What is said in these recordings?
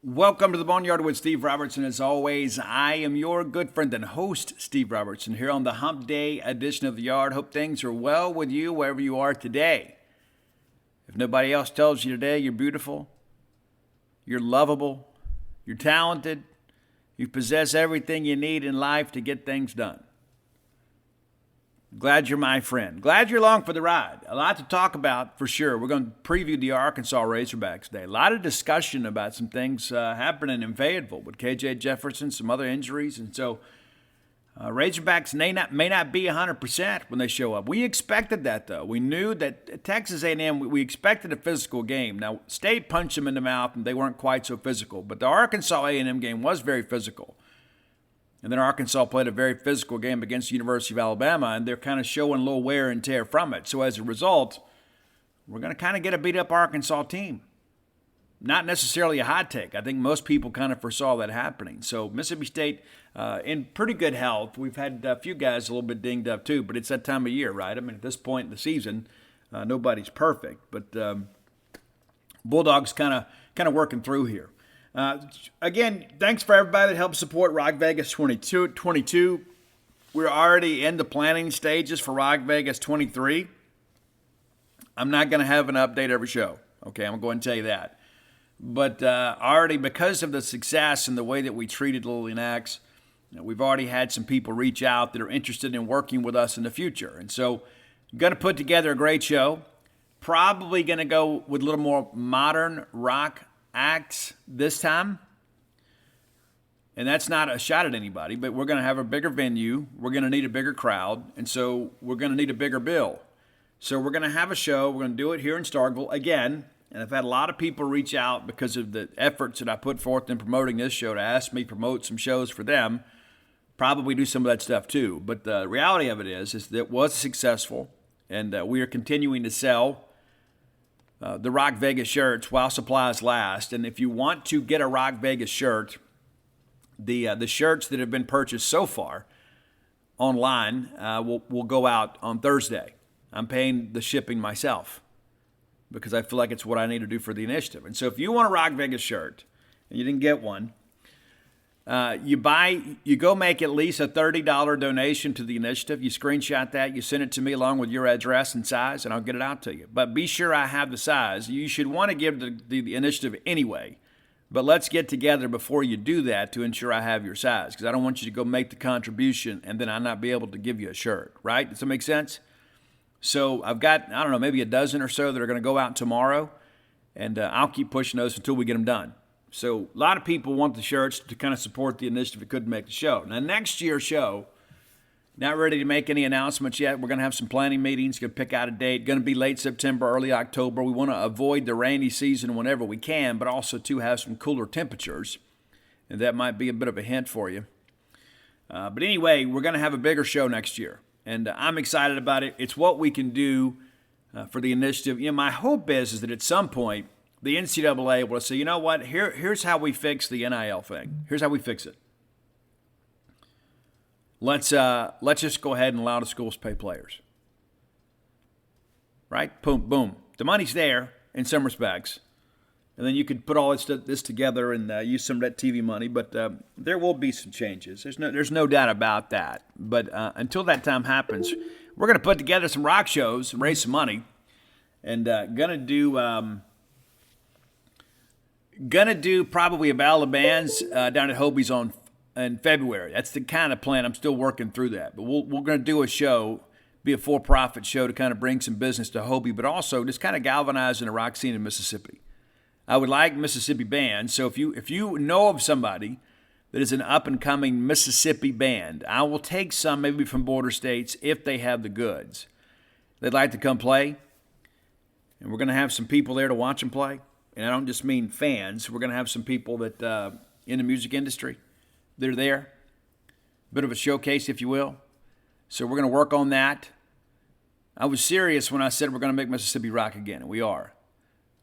Welcome to the Boneyard with Steve Robertson. As always, I am your good friend and host, Steve Robertson, here on the Hump Day edition of the Yard. Hope things are well with you wherever you are today. If nobody else tells you today you're beautiful, you're lovable, you're talented, you possess everything you need in life to get things done. Glad you're my friend. Glad you're along for the ride. A lot to talk about for sure. We're going to preview the Arkansas Razorbacks today. A lot of discussion about some things happening in Fayetteville with KJ Jefferson, some other injuries. And so Razorbacks may not be 100% when they show up. We expected that, though. We knew that at Texas A&M, we expected a physical game. Now, State punched them in the mouth, and they weren't quite so physical. But the Arkansas A&M game was very physical. And then Arkansas played a very physical game against the University of Alabama, and they're kind of showing a little wear and tear from it. So as a result, we're going to kind of get a beat-up Arkansas team. Not necessarily a hot take. I think most people kind of foresaw that happening. So Mississippi State in pretty good health. We've had a few guys a little bit dinged up too, but it's that time of year, right? I mean, at this point in the season, nobody's perfect. But Bulldogs kind of working through here. Again, thanks for everybody that helped support Rock Vegas 22. We're already in the planning stages for Rock Vegas 23. I'm not going to have an update every show. Okay, I'm going to tell you that. But already, because of the success and the way that we treated Lillian X, we've already had some people reach out that are interested in working with us in the future. And so, going to put together a great show. Probably going to go with a little more modern rock acts this time. And that's not a shot at anybody, but we're going to have a bigger venue. We're going to need a bigger crowd. And so we're going to need a bigger bill. So we're going to have a show. We're going to do it here in Starkville again. And I've had a lot of people reach out because of the efforts that I put forth in promoting this show to ask me to promote some shows for them. Probably do some of that stuff too. But the reality of it is that it was successful. And we are continuing to sell the Rock Vegas shirts while supplies last. And if you want to get a Rock Vegas shirt, the shirts that have been purchased so far online will go out on Thursday. I'm paying the shipping myself because I feel like it's what I need to do for the initiative. And so if you want a Rock Vegas shirt and you didn't get one, you go make at least a $30 donation to the initiative. You screenshot that, you send it to me along with your address and size, and I'll get it out to you. But be sure I have the size. You should want to give the initiative anyway. But let's get together before you do that to ensure I have your size, because I don't want you to go make the contribution and then I not be able to give you a shirt, right? Does that make sense? So I've got, I don't know, maybe a dozen or so that are going to go out tomorrow, and I'll keep pushing those until we get them done. So a lot of people want the shirts to kind of support the initiative that couldn't make the show. Now, next year's show, not ready to make any announcements yet. We're going to have some planning meetings, going to pick out a date. Going to be late September, early October. We want to avoid the rainy season whenever we can, but also to have some cooler temperatures. And that might be a bit of a hint for you. But anyway, we're going to have a bigger show next year. And I'm excited about it. It's what we can do for the initiative. You know, my hope is that at some point, the NCAA will say, you know what, here's how we fix the NIL thing. Here's how we fix it. Let's just go ahead and allow the schools to pay players. Right? Boom, boom. The money's there in some respects. And then you could put all this together and use some of that TV money. But there will be some changes. There's no doubt about that. But until that time happens, we're going to put together some rock shows and raise some money. And Gonna do probably a battle of bands down at Hobie's in February. That's the kind of plan. I'm still working through that. But we're going to do a show, be a for-profit show to kind of bring some business to Hobie, but also just kind of galvanizing the rock scene in Mississippi. I would like Mississippi bands. So if you know of somebody that is an up-and-coming Mississippi band, I will take some maybe from border states if they have the goods. They'd like to come play, and we're going to have some people there to watch them play. And I don't just mean fans. We're going to have some people that in the music industry that are there. A bit of a showcase, if you will. So we're going to work on that. I was serious when I said we're going to make Mississippi rock again, and we are.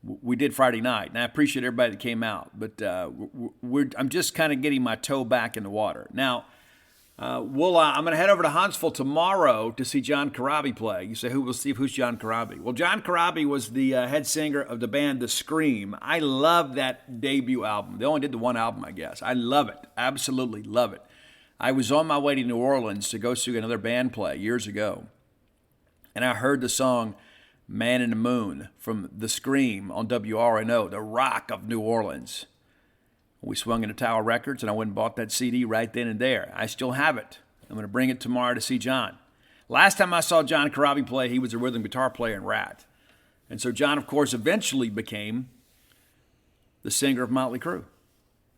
We did Friday night, and I appreciate everybody that came out. But I'm just kind of getting my toe back in the water. Now, I'm going to head over to Huntsville tomorrow to see John Corabi play. You say, who's John Corabi? Well, John Corabi was the head singer of the band The Scream. I love that debut album. They only did the one album, I guess. I love it. Absolutely love it. I was on my way to New Orleans to go see another band play years ago, and I heard the song Man in the Moon from The Scream on WRNO, the rock of New Orleans. We swung into Tower Records, and I went and bought that CD right then and there. I still have it. I'm going to bring it tomorrow to see John. Last time I saw John Corabi play, he was a rhythm guitar player in Rat. And so John, of course, eventually became the singer of Motley Crue.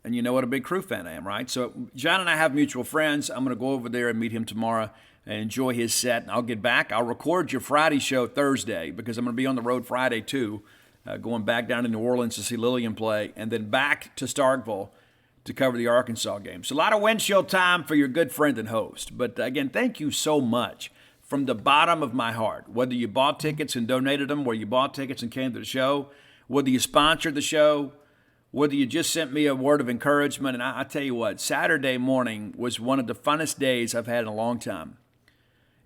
And you know what a big Crue fan I am, right? So John and I have mutual friends. I'm going to go over there and meet him tomorrow and enjoy his set. And I'll get back. I'll record your Friday show Thursday because I'm going to be on the road Friday too. Going back down to New Orleans to see Lillian play, and then back to Starkville to cover the Arkansas game. So a lot of windshield time for your good friend and host. But again, thank you so much from the bottom of my heart. Whether you bought tickets and donated them, whether you bought tickets and came to the show, whether you sponsored the show, whether you just sent me a word of encouragement. And I tell you what, Saturday morning was one of the funnest days I've had in a long time.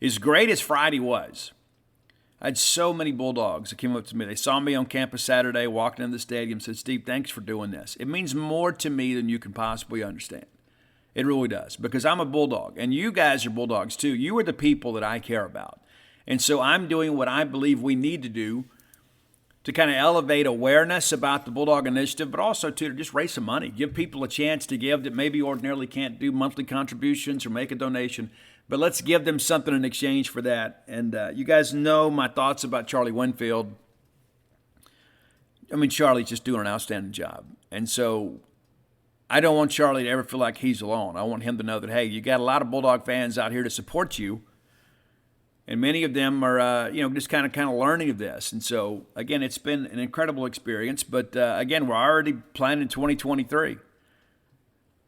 As great as Friday was, I had so many Bulldogs that came up to me. They saw me on campus Saturday, walking in the stadium, said, Steve, thanks for doing this. It means more to me than you can possibly understand. It really does, because I'm a Bulldog, and you guys are Bulldogs too. You are the people that I care about. And so I'm doing what I believe we need to do to kind of elevate awareness about the Bulldog Initiative, but also to just raise some money, give people a chance to give that maybe ordinarily can't do monthly contributions or make a donation. But let's give them something in exchange for that. And you guys know my thoughts about Charlie Winfield. I mean, Charlie's just doing an outstanding job. And so I don't want Charlie to ever feel like he's alone. I want him to know that, hey, you got a lot of Bulldog fans out here to support you. And many of them are, just kind of learning of this. And so, again, it's been an incredible experience. But, again, we're already planning 2023.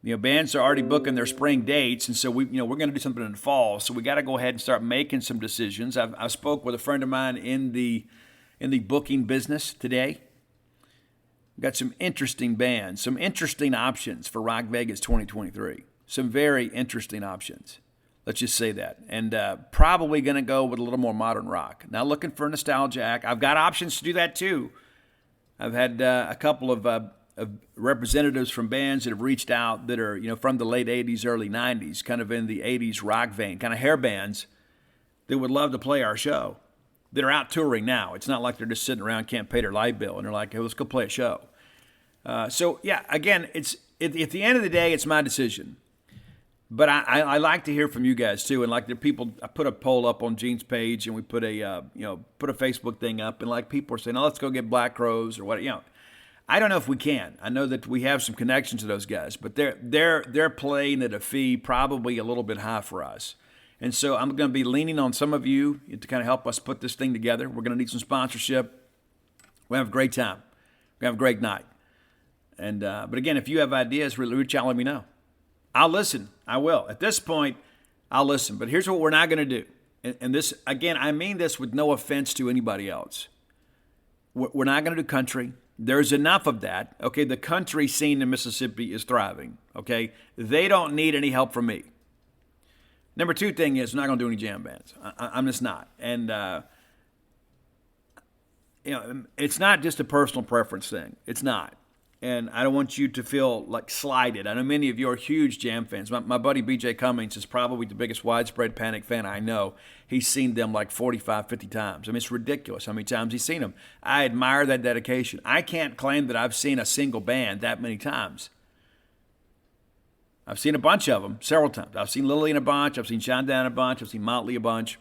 Bands are already booking their spring dates, and so we're going to do something in the fall. So we got to go ahead and start making some decisions. I spoke with a friend of mine in the booking business today. We've got some interesting bands, some interesting options for Rock Vegas 2023. Some very interesting options. Let's just say that. And probably going to go with a little more modern rock. Not looking for a nostalgia act. I've got options to do that too. I've had a couple of representatives from bands that have reached out that are, from the late 80s, early 90s, kind of in the 80s rock vein, kind of hair bands that would love to play our show, that are out touring now. It's not like they're just sitting around, can't pay their light bill, and they're like, hey, let's go play a show. Again, it's at the end of the day, it's my decision. But I like to hear from you guys too, and like the people. I put a poll up on Gene's page, and we put a put a Facebook thing up, and like people are saying, "Oh, let's go get Black Crows or what." I don't know if we can. I know that we have some connections to those guys, but they're playing at a fee probably a little bit high for us, and so I'm going to be leaning on some of you to kind of help us put this thing together. We're going to need some sponsorship. We'll have a great time. We're going to have a great night, and but again, if you have ideas, reach out, let me know. I'll listen. I will. At this point, I'll listen. But here's what we're not going to do. And this, again, I mean this with no offense to anybody else. We're not going to do country. There's enough of that. Okay, the country scene in Mississippi is thriving. Okay, they don't need any help from me. Number two thing is, we're not going to do any jam bands. I'm just not. And, it's not just a personal preference thing. It's not. And I don't want you to feel like slighted. I know many of you are huge Jam fans. My buddy B.J. Cummings is probably the biggest Widespread Panic fan I know. He's seen them like 45, 50 times. I mean, it's ridiculous how many times he's seen them. I admire that dedication. I can't claim that I've seen a single band that many times. I've seen a bunch of them several times. I've seen Lillian a bunch. I've seen Shinedown a bunch. I've seen Motley a bunch.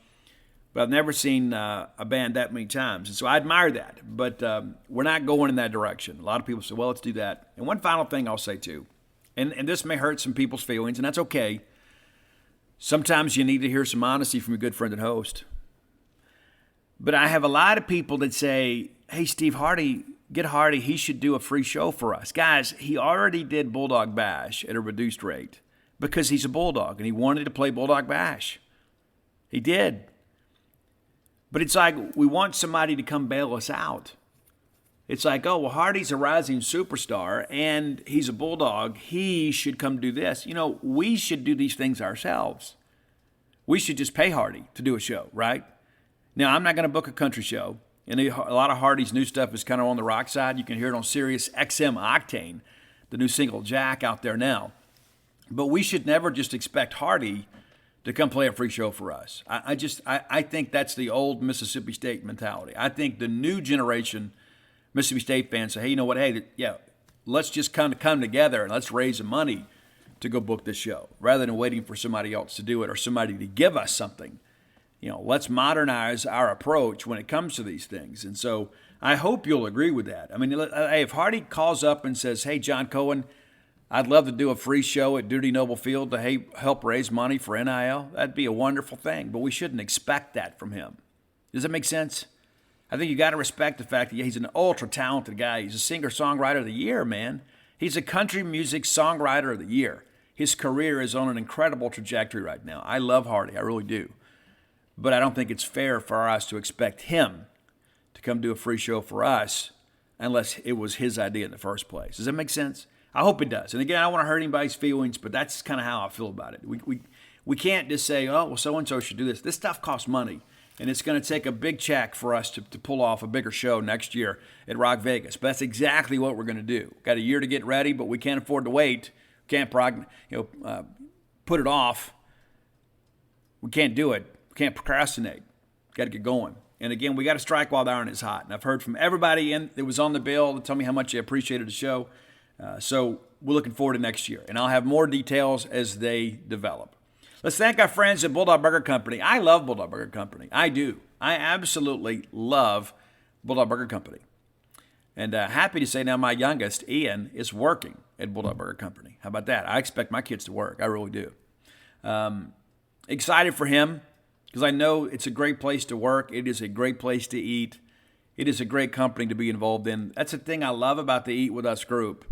But I've never seen a band that many times. And so I admire that. But we're not going in that direction. A lot of people say, well, let's do that. And one final thing I'll say, too, and this may hurt some people's feelings, and that's okay. Sometimes you need to hear some honesty from a good friend and host. But I have a lot of people that say, hey, Steve Hardy, get Hardy. He should do a free show for us. Guys, he already did Bulldog Bash at a reduced rate because he's a Bulldog, and he wanted to play Bulldog Bash. He did. But it's like we want somebody to come bail us out. It's like, oh, well, Hardy's a rising superstar and he's a Bulldog. He should come do this. We should do these things ourselves. We should just pay Hardy to do a show, right? Now, I'm not going to book a country show. And a lot of Hardy's new stuff is kind of on the rock side. You can hear it on Sirius XM Octane, the new single Jack out there now. But we should never just expect Hardy to come play a free show for us. I think that's the old Mississippi State mentality. I think the new generation Mississippi State fans say, hey, you know what? Hey, yeah, let's just kind of come together and let's raise the money to go book this show rather than waiting for somebody else to do it or somebody to give us something. Let's modernize our approach when it comes to these things. And so I hope you'll agree with that. I mean, if Hardy calls up and says, hey, John Cohen, I'd love to do a free show at Duty Noble Field to help raise money for NIL, that'd be a wonderful thing. But we shouldn't expect that from him. Does that make sense? I think you got to respect the fact that he's an ultra-talented guy. He's a singer-songwriter of the year, man. He's a country music songwriter of the year. His career is on an incredible trajectory right now. I love Hardy. I really do. But I don't think it's fair for us to expect him to come do a free show for us unless it was his idea in the first place. Does that make sense? I hope it does. And again, I don't want to hurt anybody's feelings, but that's kind of how I feel about it. We can't just say, oh, well, so-and-so should do this. This stuff costs money, and it's going to take a big check for us to pull off a bigger show next year at Rock Vegas. But that's exactly what we're going to do. Got a year to get ready, but we can't afford to wait. Can't put it off. We can't do it. Can't procrastinate. Got to get going. And again, we got to strike while the iron is hot. And I've heard from everybody that was on the bill to tell me how much they appreciated the show. So we're looking forward to next year. And I'll have more details as they develop. Let's thank our friends at Bulldog Burger Company. I love Bulldog Burger Company. I do. I absolutely love Bulldog Burger Company. And happy to say now my youngest, Ian, is working at Bulldog Burger Company. How about that? I expect my kids to work. I really do. Excited for him. Because I know it's a great place to work. It is a great place to eat. It is a great company to be involved in. That's the thing I love about the Eat With Us group.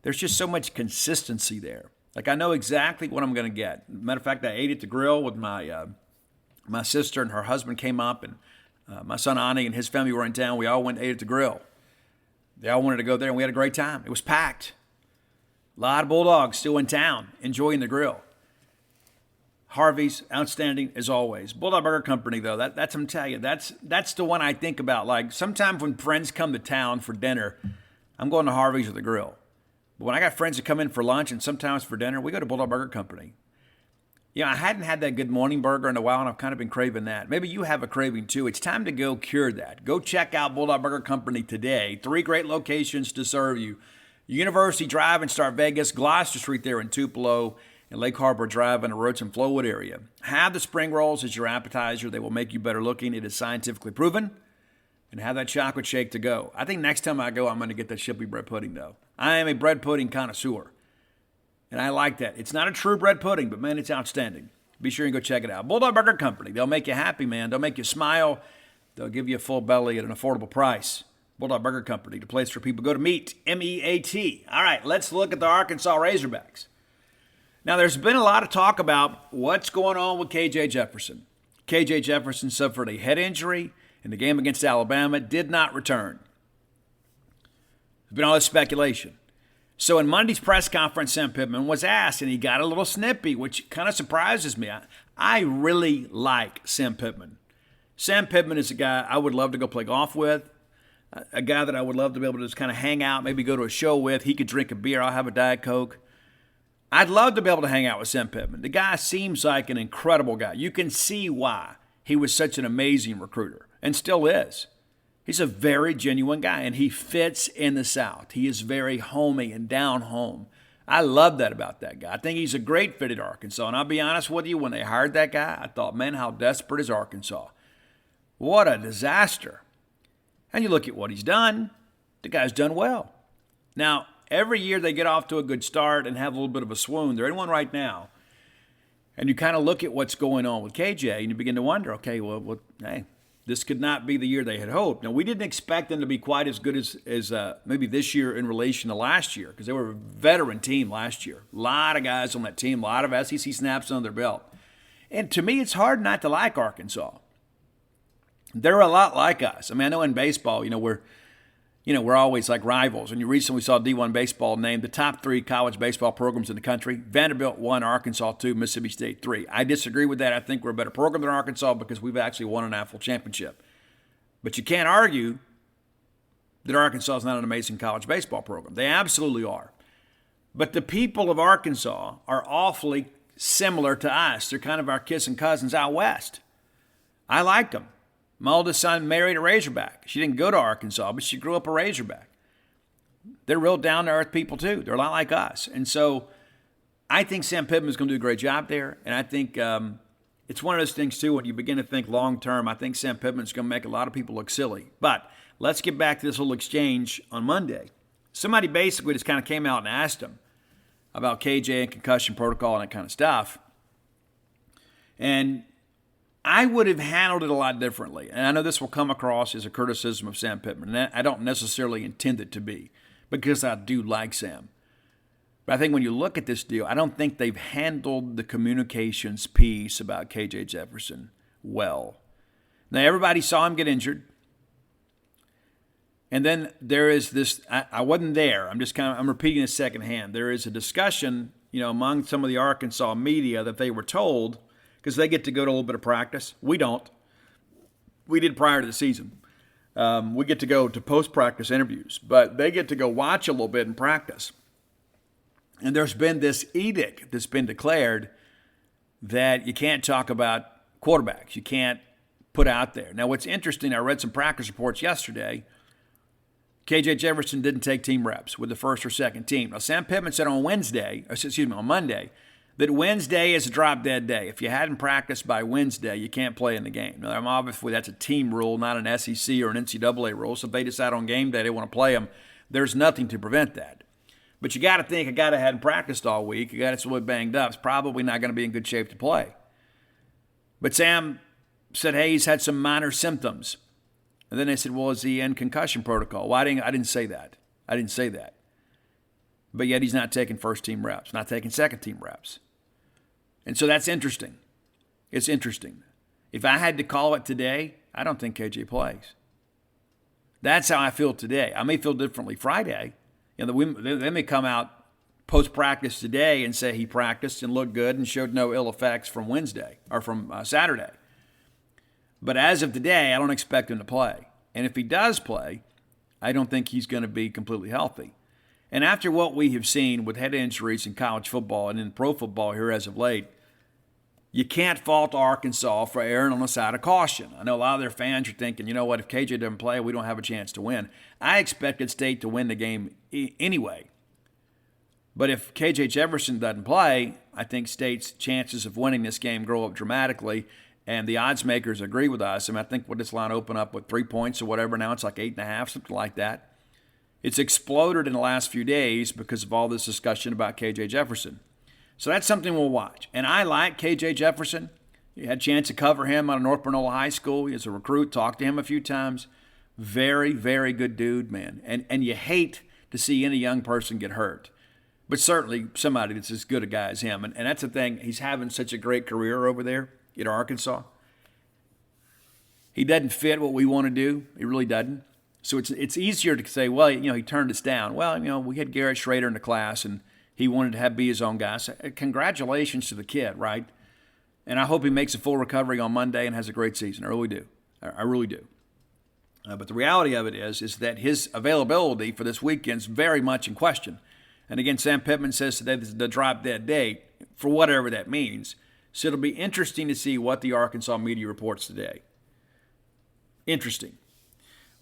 There's just so much consistency there. Like I know exactly what I'm going to get. Matter of fact, I ate at the grill with my sister and her husband came up. And my son Ani and his family were in town. We all went and ate at the grill. They all wanted to go there, and we had a great time. It was packed. A lot of Bulldogs still in town enjoying the grill. Harvey's, outstanding as always. Bulldog Burger Company, though, that's I'm telling you, that's the one I think about. Like, sometimes when friends come to town for dinner, I'm going to Harvey's or the Grill. But when I got friends that come in for lunch and sometimes for dinner, we go to Bulldog Burger Company. I hadn't had that Good Morning Burger in a while, and I've kind of been craving that. Maybe you have a craving, too. It's time to go cure that. Go check out Bulldog Burger Company today. 3 great locations to serve you. University Drive in Star Vegas, Gloucester Street there in Tupelo, and Lake Harbor Drive in the Roach and Flowood area. Have the spring rolls as your appetizer. They will make you better looking. It is scientifically proven. And have that chocolate shake to go. I think next time I go, I'm going to get that Shipley bread pudding, though. I am a bread pudding connoisseur. And I like that. It's not a true bread pudding, but, man, it's outstanding. Be sure and go check it out. Bulldog Burger Company. They'll make you happy, man. They'll make you smile. They'll give you a full belly at an affordable price. Bulldog Burger Company, the place for people to go to meet. M-E-A-T. All right, let's look at the Arkansas Razorbacks. Now, there's been a lot of talk about what's going on with KJ Jefferson. KJ Jefferson suffered a head injury in the game against Alabama, did not return. There's been all this speculation. So in Monday's press conference, Sam Pittman was asked, and he got a little snippy, which kind of surprises me. I really like Sam Pittman. Sam Pittman is a guy I would love to go play golf with, a guy that I would love to be able to just kind of hang out, maybe go to a show with. He could drink a beer. I'll have a Diet Coke. I'd love to be able to hang out with Sam Pittman. The guy seems like an incredible guy. You can see why he was such an amazing recruiter and still is. He's a very genuine guy, and he fits in the South. He is very homey and down home. I love that about that guy. I think he's a great fit at Arkansas. And I'll be honest with you, when they hired that guy, I thought, man, how desperate is Arkansas? What a disaster. And you look at what he's done. The guy's done well. Now, every year they get off to a good start and have a little bit of a swoon. They're in one right now. And you kind of look at what's going on with KJ, and you begin to wonder, okay, well, hey, this could not be the year they had hoped. Now, we didn't expect them to be quite as good as maybe this year in relation to last year, because they were a veteran team last year. A lot of guys on that team, a lot of SEC snaps under their belt. And to me, it's hard not to like Arkansas. They're a lot like us. I mean, I know in baseball, we're we're always like rivals. And you recently saw D1 Baseball name the top 3 college baseball programs in the country. Vanderbilt 1, Arkansas 2, Mississippi State 3. I disagree with that. I think we're a better program than Arkansas because we've actually won an national championship. But you can't argue that Arkansas is not an amazing college baseball program. They absolutely are. But the people of Arkansas are awfully similar to us. They're kind of our kissing cousins out west. I like them. My oldest son married a Razorback. She didn't go to Arkansas, but she grew up a Razorback. They're real down-to-earth people, too. They're a lot like us. And so I think Sam Pittman's going to do a great job there. And I think it's one of those things, too, when you begin to think long-term, I think Sam Pittman's going to make a lot of people look silly. But let's get back to this little exchange on Monday. Somebody basically just kind of came out and asked him about KJ and concussion protocol and that kind of stuff. And I would have handled it a lot differently. And I know this will come across as a criticism of Sam Pittman. And I don't necessarily intend it to be because I do like Sam. But I think when you look at this deal, I don't think they've handled the communications piece about KJ Jefferson well. Now, everybody saw him get injured. And then there is this, I wasn't there. I'm repeating this secondhand. There is a discussion, among some of the Arkansas media that they were told, because they get to go to a little bit of practice. We don't. We did prior to the season. We get to go to post-practice interviews, but they get to go watch a little bit in practice. And there's been this edict that's been declared that you can't talk about quarterbacks. You can't put out there. Now, what's interesting, I read some practice reports yesterday. KJ Jefferson didn't take team reps with the first or second team. Now, Sam Pittman said on Monday, that Wednesday is a drop-dead day. If you hadn't practiced by Wednesday, you can't play in the game. Now, obviously, that's a team rule, not an SEC or an NCAA rule. So if they decide on game day they want to play them, there's nothing to prevent that. But you got to think a guy that hadn't practiced all week, a guy that's really banged up, is probably not going to be in good shape to play. But Sam said, hey, he's had some minor symptoms. And then they said, well, is he in concussion protocol? Well, I didn't say that. I didn't say that. But yet he's not taking first-team reps, not taking second-team reps. And so that's interesting. It's interesting. If I had to call it today, I don't think KJ plays. That's how I feel today. I may feel differently Friday. They may come out post-practice today and say he practiced and looked good and showed no ill effects from Wednesday or from Saturday. But as of today, I don't expect him to play. And if he does play, I don't think he's going to be completely healthy. And after what we have seen with head injuries in college football and in pro football here as of late, you can't fault Arkansas for erring on the side of caution. I know a lot of their fans are thinking, you know what, if KJ doesn't play, we don't have a chance to win. I expected State to win the game anyway. But if KJ Jefferson doesn't play, I think State's chances of winning this game grow up dramatically. And the odds makers agree with us. I think what this line opened up with 3 points or whatever, now it's like 8.5, something like that. It's exploded in the last few days because of all this discussion about KJ Jefferson. So that's something we'll watch. And I like KJ Jefferson. You had a chance to cover him out of North Panola High School. He was a recruit, talked to him a few times. Very, very good dude, man. And you hate to see any young person get hurt. But certainly somebody that's as good a guy as him. And that's the thing. He's having such a great career over there at Arkansas. He doesn't fit what we want to do. He really doesn't. So it's easier to say, well, he turned us down. Well, we had Garrett Schrader in the class, and he wanted to be his own guy. So congratulations to the kid, right? And I hope he makes a full recovery on Monday and has a great season. I really do. I really do. But the reality of it is that his availability for this weekend is very much in question. And again, Sam Pittman says today this is the drop-dead day, for whatever that means. So it'll be interesting to see what the Arkansas media reports today. Interesting.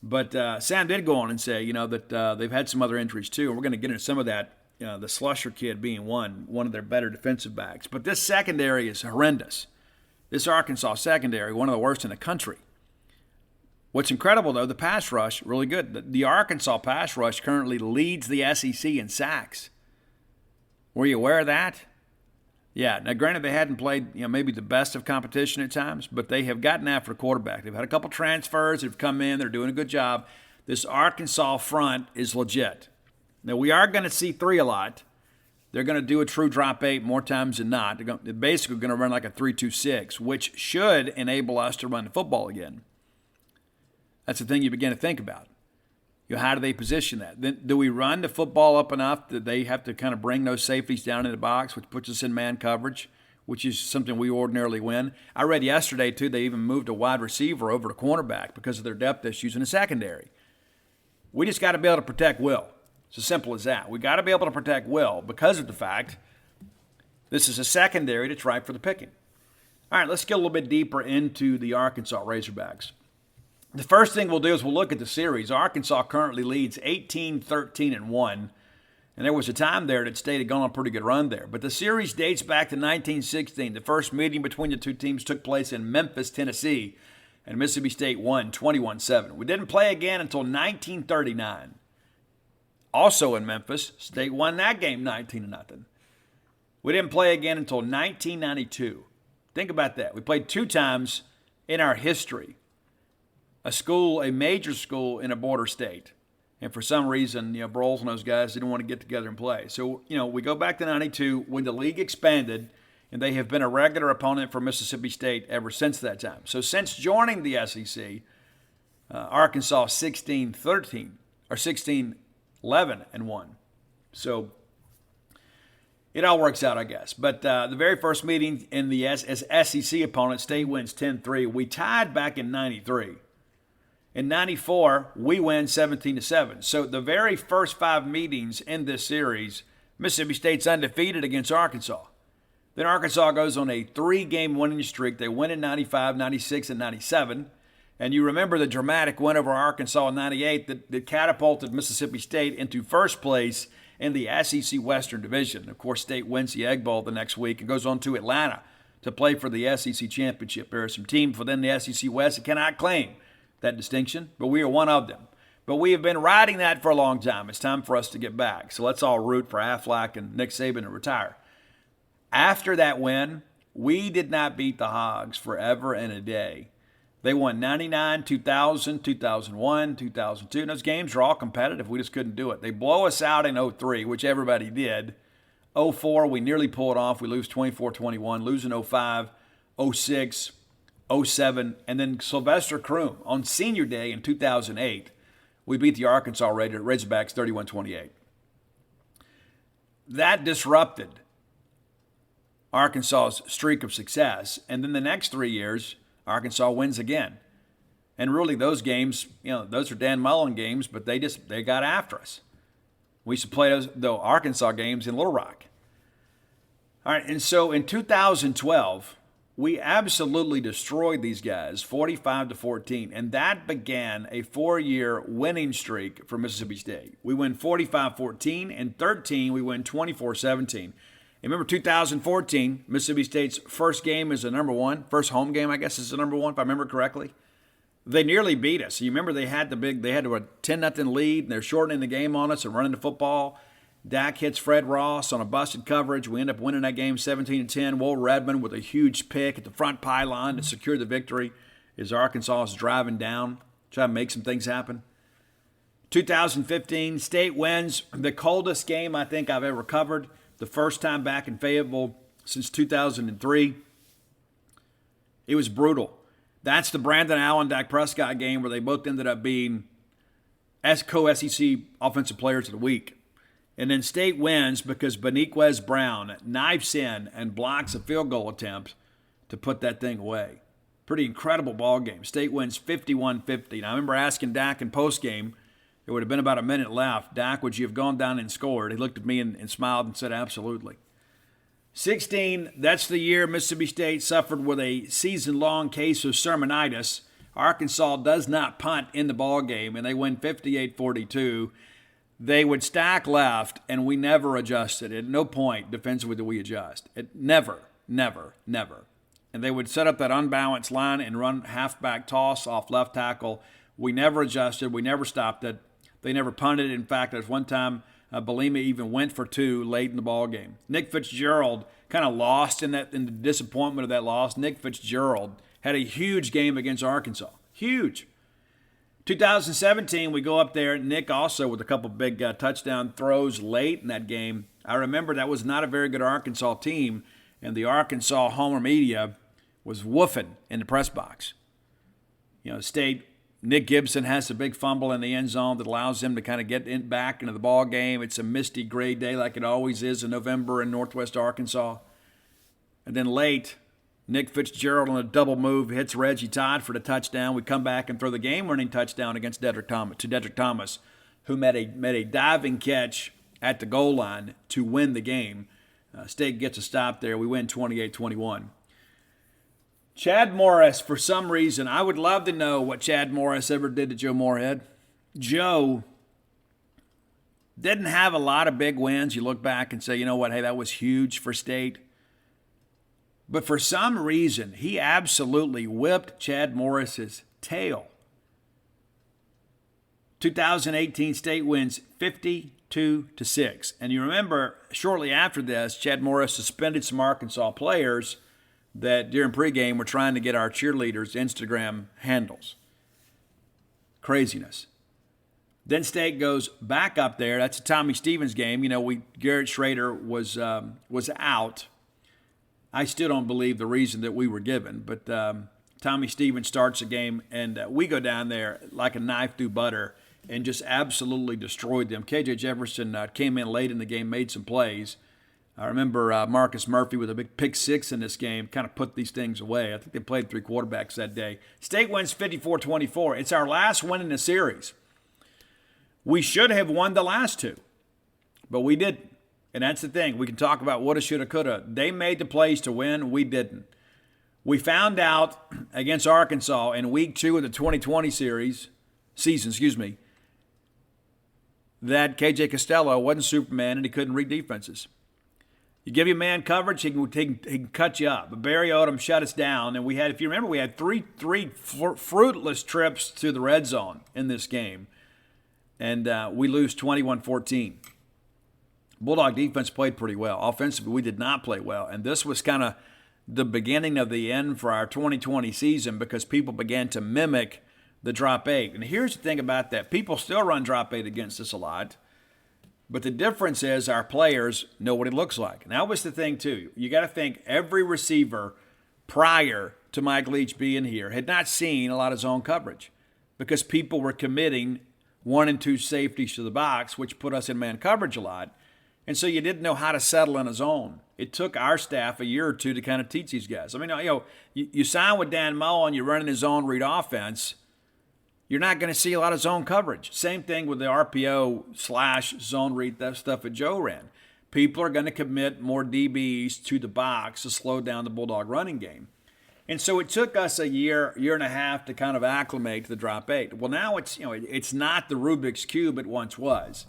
But Sam did go on and say, that they've had some other injuries too, and we're going to get into some of that, the Slusher kid being one of their better defensive backs. But this secondary is horrendous. This Arkansas secondary, one of the worst in the country. What's incredible, though, the pass rush, really good. The Arkansas pass rush currently leads the SEC in sacks. Were you aware of that? Yeah, now granted they hadn't played maybe the best of competition at times, but they have gotten after a quarterback. They've had a couple transfers that have come in. They're doing a good job. This Arkansas front is legit. Now, we are going to see 3 a lot. They're going to do a true drop 8 more times than not. They're basically going to run like a 3-2-6, which should enable us to run the football again. That's the thing you begin to think about. How do they position that? Then do we run the football up enough that they have to kind of bring those safeties down in the box, which puts us in man coverage, which is something we ordinarily win? I read yesterday, too, they even moved a wide receiver over to cornerback because of their depth issues in the secondary. We just got to be able to protect Will. It's as simple as that. We got to be able to protect Will because of the fact this is a secondary that's ripe for the picking. All right, let's get a little bit deeper into the Arkansas Razorbacks. The first thing we'll do is we'll look at the series. Arkansas currently leads 18-13-1, and there was a time there that State had gone on a pretty good run there. But the series dates back to 1916. The first meeting between the two teams took place in Memphis, Tennessee, and Mississippi State won 21-7. We didn't play again until 1939. Also in Memphis, State won that game 19-0. We didn't play again until 1992. Think about that. We played 2 times in our history. A major school in a border state. And for some reason, Broyles and those guys didn't want to get together and play. So, we go back to 92 when the league expanded, and they have been a regular opponent for Mississippi State ever since that time. So since joining the SEC, Arkansas 16-13 or 16-11-1. So it all works out, I guess. But the very first meeting in the SEC opponent, State wins 10-3. We tied back in 93. In 94, we win 17-7. So the very first 5 meetings in this series, Mississippi State's undefeated against Arkansas. Then Arkansas goes on a 3-game winning streak. They win in 95, 96, and 97. And you remember the dramatic win over Arkansas in 98 that catapulted Mississippi State into first place in the SEC Western Division. Of course, State wins the Egg Bowl the next week and goes on to Atlanta to play for the SEC Championship. There are some teams within the SEC West that cannot claim that distinction, but we are one of them. But we have been riding that for a long time. It's time for us to get back. So let's all root for Aflac and Nick Saban to retire. After that win, we did not beat the Hogs forever and a day. They won 99, 2000, 2001, 2002. And those games were all competitive. We just couldn't do it. They blow us out in 03, which everybody did. 04, we nearly pull it off. We lose 24-21, lose in 05, 06, 07, and then Sylvester Croom on Senior Day in 2008, we beat the Arkansas Razorbacks 31-28. That disrupted Arkansas's streak of success, and then the next 3 years, Arkansas wins again. And really those games, those are Dan Mullen games, but they got after us. We used to play those Arkansas games in Little Rock. All right, and so in 2012, we absolutely destroyed these guys, 45-14, and that began a 4-year winning streak for Mississippi State. We win 45-14, and 13 we win 24-17. Remember 2014, Mississippi State's first game is the number 1, first home game, I guess, is the number 1, if I remember correctly. They nearly beat us. You remember they had a 10-0 lead, and they're shortening the game on us and running the football. Dak hits Fred Ross on a busted coverage. We end up winning that game 17-10. Will Redmond with a huge pick at the front pylon to secure the victory as Arkansas is driving down, trying to make some things happen. 2015, State wins the coldest game I think I've ever covered. The first time back in Fayetteville since 2003. It was brutal. That's the Brandon Allen, Dak Prescott game where they both ended up being co-SEC Offensive Players of the Week. And then State wins because Beniquez Brown knifes in and blocks a field goal attempt to put that thing away. Pretty incredible ball game. State wins 51-50. And I remember asking Dak in postgame, there would have been about a minute left, Dak, would you have gone down and scored? He looked at me and smiled and said, absolutely. 16, that's the year Mississippi State suffered with a season-long case of sermonitis. Arkansas does not punt in the ball game, and they win 58-42. They would stack left, and we never adjusted. At no point defensively did we adjust. Never. And they would set up that unbalanced line and run halfback toss off left tackle. We never adjusted. We never stopped it. They never punted. In fact, there's one time Belima even went for 2 late in the ball game. Nick Fitzgerald kind of lost in the disappointment of that loss. Nick Fitzgerald had a huge game against Arkansas. Huge. 2017, we go up there. Nick also with a couple big touchdown throws late in that game. I remember that was not a very good Arkansas team, and the Arkansas Homer media was woofing in the press box. State Nick Gibson has a big fumble in the end zone that allows them to kind of get back into the ball game. It's a misty, gray day like it always is in November in Northwest Arkansas. And then late, Nick Fitzgerald on a double move hits Reggie Todd for the touchdown. We come back and throw the game-winning touchdown against Dedrick Thomas, who made a diving catch at the goal line to win the game. State gets a stop there. We win 28-21. Chad Morris, for some reason, I would love to know what Chad Morris ever did to Joe Moorhead. Joe didn't have a lot of big wins. You look back and say, you know what, hey, that was huge for State. But for some reason, he absolutely whipped Chad Morris's tail. 2018 State wins 52-6. And you remember, shortly after this, Chad Morris suspended some Arkansas players that during pregame were trying to get our cheerleaders' Instagram handles. Craziness. Then State goes back up there. That's a Tommy Stevens game. You know, Garrett Schrader was out. I still don't believe the reason that we were given, but Tommy Stevens starts the game, and we go down there like a knife through butter and just absolutely destroyed them. KJ Jefferson came in late in the game, made some plays. I remember Marcus Murphy with a big pick six in this game, kind of put these things away. I think they played 3 quarterbacks that day. State wins 54-24. It's our last win in the series. We should have won the last 2, but we didn't. And that's the thing. We can talk about woulda, shoulda, coulda. They made the plays to win. We didn't. We found out against Arkansas in week 2 of the 2020 season, that KJ Costello wasn't Superman and he couldn't read defenses. You give him man coverage, he can cut you up. But Barry Odom shut us down, and we had, if you remember, we had three fruitless trips to the red zone in this game, and we lose 21-14. Bulldog defense played pretty well. Offensively, we did not play well, and this was kind of the beginning of the end for our 2020 season because people began to mimic the drop 8. And here's the thing about that. People still run drop 8 against us a lot. But the difference is our players know what it looks like. And that was the thing, too. You got to think every receiver prior to Mike Leach being here had not seen a lot of zone coverage because people were committing 1 and 2 safeties to the box, which put us in man coverage a lot. And so you didn't know how to settle in a zone. It took our staff a year or 2 to kind of teach these guys. I mean, you sign with Dan Mullen, you're running his zone read offense, you're not going to see a lot of zone coverage. Same thing with the RPO/zone read, that stuff that Joe ran. People are going to commit more DBs to the box to slow down the Bulldog running game. And so it took us a year and a half to kind of acclimate to the drop 8. Well, now it's not the Rubik's Cube it once was.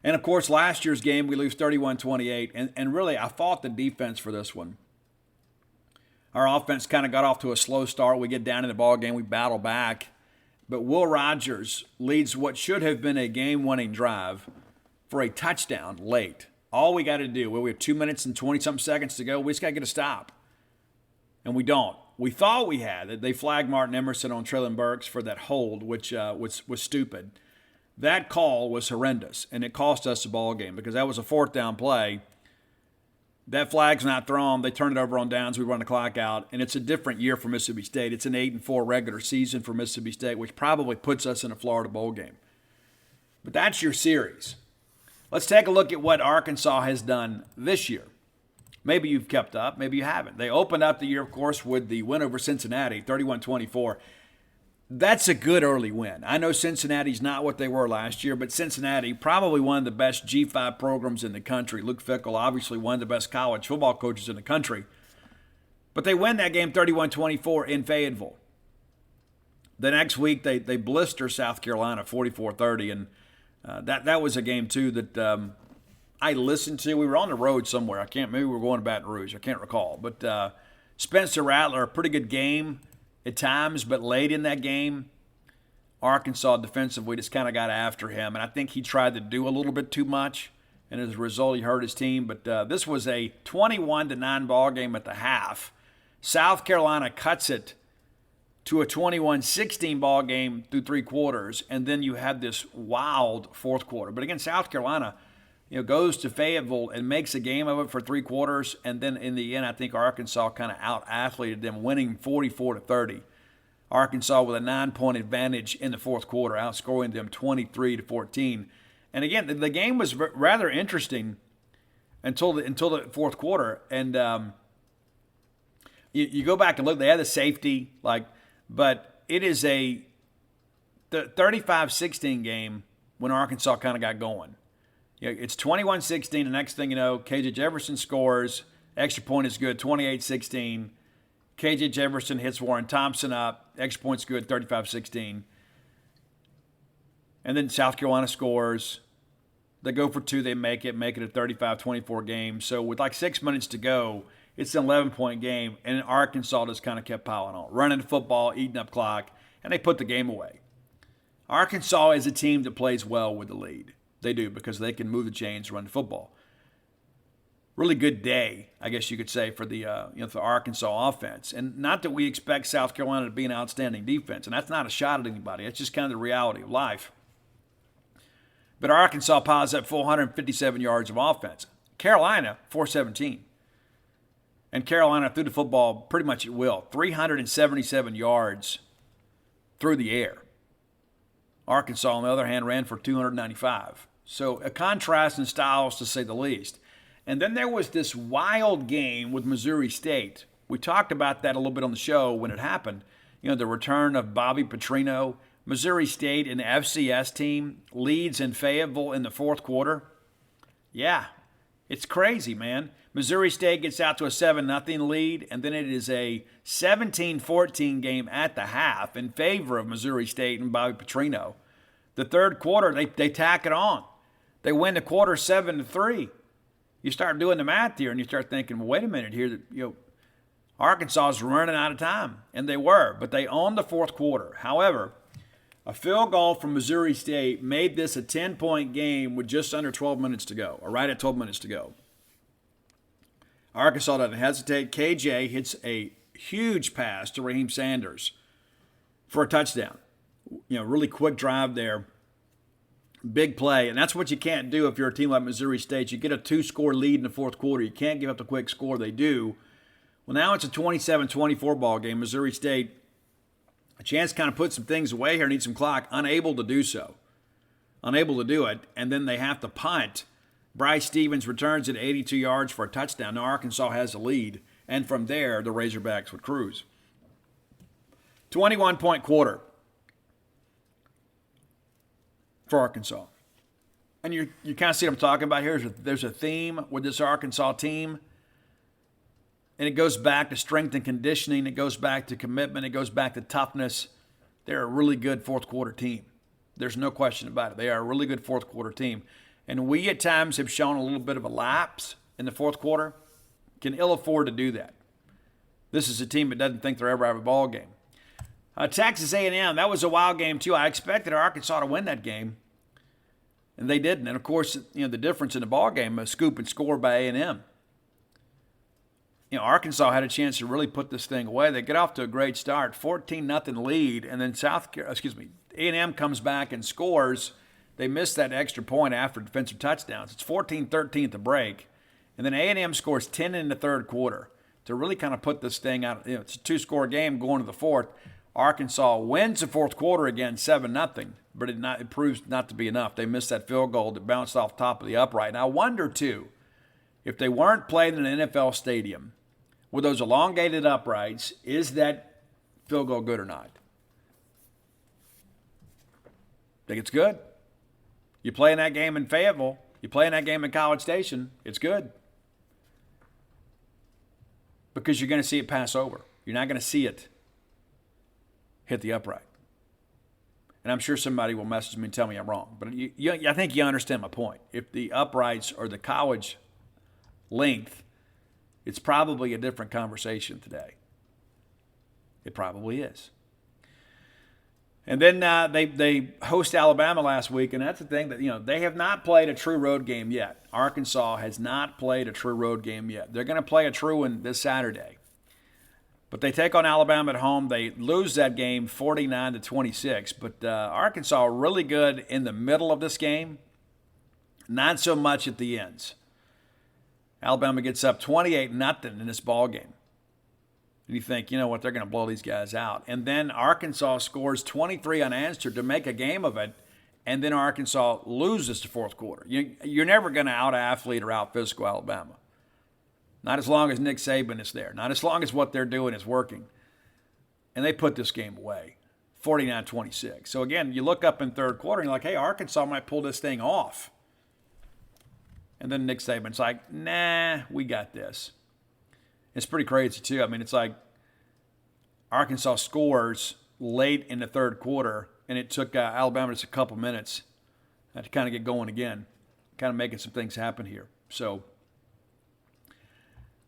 And, of course, last year's game, we lose 31-28. And really, I fought the defense for this one. Our offense kind of got off to a slow start. We get down in the ball game. We battle back. But Will Rogers leads what should have been a game-winning drive for a touchdown late. All we got to do, we have 2 minutes and 20-something seconds to go, we just got to get a stop. And we don't. We thought we had it. They flagged Martin Emerson on Traylon Burks for that hold, which was stupid. That call was horrendous, and it cost us the ball game because that was a 4th down play. That flag's not thrown. They turn it over on downs. We run the clock out, and it's a different year for Mississippi State. It's an 8-4 regular season for Mississippi State, which probably puts us in a Florida Bowl game. But that's your series. Let's take a look at what Arkansas has done this year. Maybe you've kept up. Maybe you haven't. They opened up the year, of course, with the win over Cincinnati, 31-24. That's a good early win. I know Cincinnati's not what they were last year, but Cincinnati, probably one of the best G5 programs in the country. Luke Fickell, obviously one of the best college football coaches in the country. But they win that game 31-24 in Fayetteville. The next week, they blister South Carolina 44-30, and that was a game, too, that I listened to. We were on the road somewhere. Maybe we were going to Baton Rouge. I can't recall. But Spencer Rattler, a pretty good game at times, but late in that game, Arkansas defensively just kind of got after him, and I think he tried to do a little bit too much, and as a result, he hurt his team. But this was a 21-9 ball game at the half. South Carolina cuts it to a 21-16 ball game through 3 quarters, and then you have this wild 4th quarter. But again, South Carolina, goes to Fayetteville and makes a game of it for 3 quarters, and then in the end, I think Arkansas kind of out-athleted them, winning 44-30. Arkansas with a 9-point advantage in the fourth quarter, outscoring them 23-14. And again, the game was rather interesting until the fourth quarter. And you go back and look, they had the safety, but it is the 35-16 game when Arkansas kind of got going. It's 21-16. The next thing you know, KJ Jefferson scores. Extra point is good, 28-16. KJ Jefferson hits Warren Thompson up. Extra point's good, 35-16. And then South Carolina scores. They go for two. They make it a 35-24 game. So with 6 minutes to go, it's an 11-point game. And Arkansas just kind of kept piling on. Running the football, eating up clock, and they put the game away. Arkansas is a team that plays well with the lead. They do, because they can move the chains, run the football. Really good day, I guess you could say, for the for Arkansas offense. And not that we expect South Carolina to be an outstanding defense, and that's not a shot at anybody. It's just kind of the reality of life. But Arkansas piles up 457 yards of offense. Carolina, 417. And Carolina threw the football pretty much at will. 377 yards through the air. Arkansas, on the other hand, ran for 295. So a contrast in styles, to say the least. And then there was this wild game with Missouri State. We talked about that a little bit on the show when it happened. The return of Bobby Petrino. Missouri State, an FCS team, leads in Fayetteville in the fourth quarter. Yeah, it's crazy, man. Missouri State gets out to a 7-0 lead, and then it is a 17-14 game at the half in favor of Missouri State and Bobby Petrino. The third quarter, they tack it on. They win the quarter 7-3. You start doing the math here, and you start thinking, well, wait a minute here. Arkansas is running out of time, and they were, but they owned the fourth quarter. However, a field goal from Missouri State made this a 10-point game with just under 12 minutes to go, or right at 12 minutes to go. Arkansas doesn't hesitate. KJ hits a huge pass to Raheem Sanders for a touchdown. Really quick drive there. Big play. And that's what you can't do if you're a team like Missouri State. You get a 2-score lead in the fourth quarter. You can't give up the quick score. They do. Well, now it's a 27-24 ball game. Missouri State, a chance to kind of put some things away here, need some clock, unable to do so. Unable to do it. And then they have to punt. Bryce Stevens returns at 82 yards for a touchdown. Now Arkansas has the lead, and from there, the Razorbacks would cruise. 21-point quarter for Arkansas. And you kind of see what I'm talking about here. There's a theme with this Arkansas team, and it goes back to strength and conditioning. It goes back to commitment. It goes back to toughness. They're a really good fourth-quarter team. There's no question about it. They are a really good fourth-quarter team. And we at times have shown a little bit of a lapse in the fourth quarter. Can ill afford to do that. This is a team that doesn't think they'll ever have a ball game. Texas A&M, that was a wild game too. I expected Arkansas to win that game, and they didn't. And of course, the difference in the ball game, a scoop and score by A&M. Arkansas had a chance to really put this thing away. They get off to a great start, 14-0 lead, and then A&M comes back and scores. They missed that extra point after defensive touchdowns. It's 14-13 at the break. And then A&M scores 10 in the third quarter to really kind of put this thing out. It's a 2-score game going to the fourth. Arkansas wins the fourth quarter again, 7-0, but it proves not to be enough. They missed that field goal that bounced off top of the upright. And I wonder, too, if they weren't played in an NFL stadium with those elongated uprights, is that field goal good or not? Think it's good. You play in that game in Fayetteville, you play in that game in College Station, it's good. Because you're going to see it pass over. You're not going to see it hit the upright. And I'm sure somebody will message me and tell me I'm wrong. But I think you understand my point. If the uprights are the college length, it's probably a different conversation today. It probably is. And then they host Alabama last week, and that's the thing that, they have not played a true road game yet. Arkansas has not played a true road game yet. They're going to play a true one this Saturday. But they take on Alabama at home. They lose that game 49-26. But Arkansas really good in the middle of this game, not so much at the ends. Alabama gets up 28-0 in this ball game. And you think, you know what, they're going to blow these guys out. And then Arkansas scores 23 unanswered to make a game of it, and then Arkansas loses the fourth quarter. You're never going to out-athlete or out-physical Alabama. Not as long as Nick Saban is there. Not as long as what they're doing is working. And they put this game away, 49-26. So, again, you look up in third quarter, and you're like, hey, Arkansas might pull this thing off. And then Nick Saban's like, nah, we got this. It's pretty crazy, too. I mean, it's like Arkansas scores late in the third quarter, and it took Alabama just a couple minutes to kind of get going again, kind of making some things happen here. So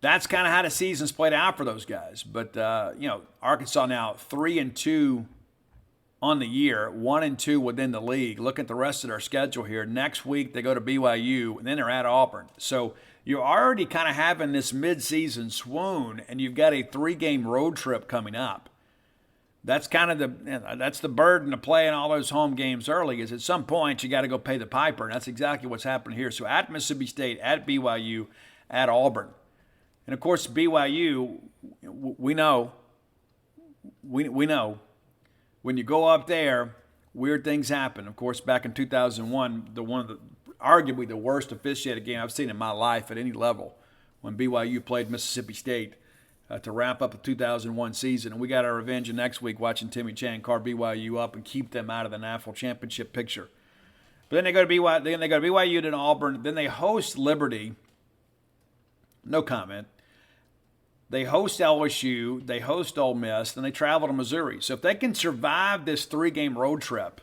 that's kind of how the season's played out for those guys. But, Arkansas now 3-2 on the year, 1-2 within the league. Look at the rest of their schedule here. Next week they go to BYU, and then they're at Auburn. So you're already kind of having this midseason swoon, and you've got a 3-game road trip coming up. That's kind of that's the burden of playing all those home games early, is at some point you got to go pay the piper, and that's exactly what's happening here. So at Mississippi State, at BYU, at Auburn. And, of course, BYU, we know when you go up there, weird things happen. Of course, back in 2001, arguably the worst officiated game I've seen in my life at any level, when BYU played Mississippi State to wrap up the 2001 season. And we got our revenge next week watching Timmy Chang carve BYU up and keep them out of the national championship picture. But then they go to BYU, then Auburn, then they host Liberty. No comment. They host LSU, they host Ole Miss, then they travel to Missouri. So if they can survive this 3-game road trip,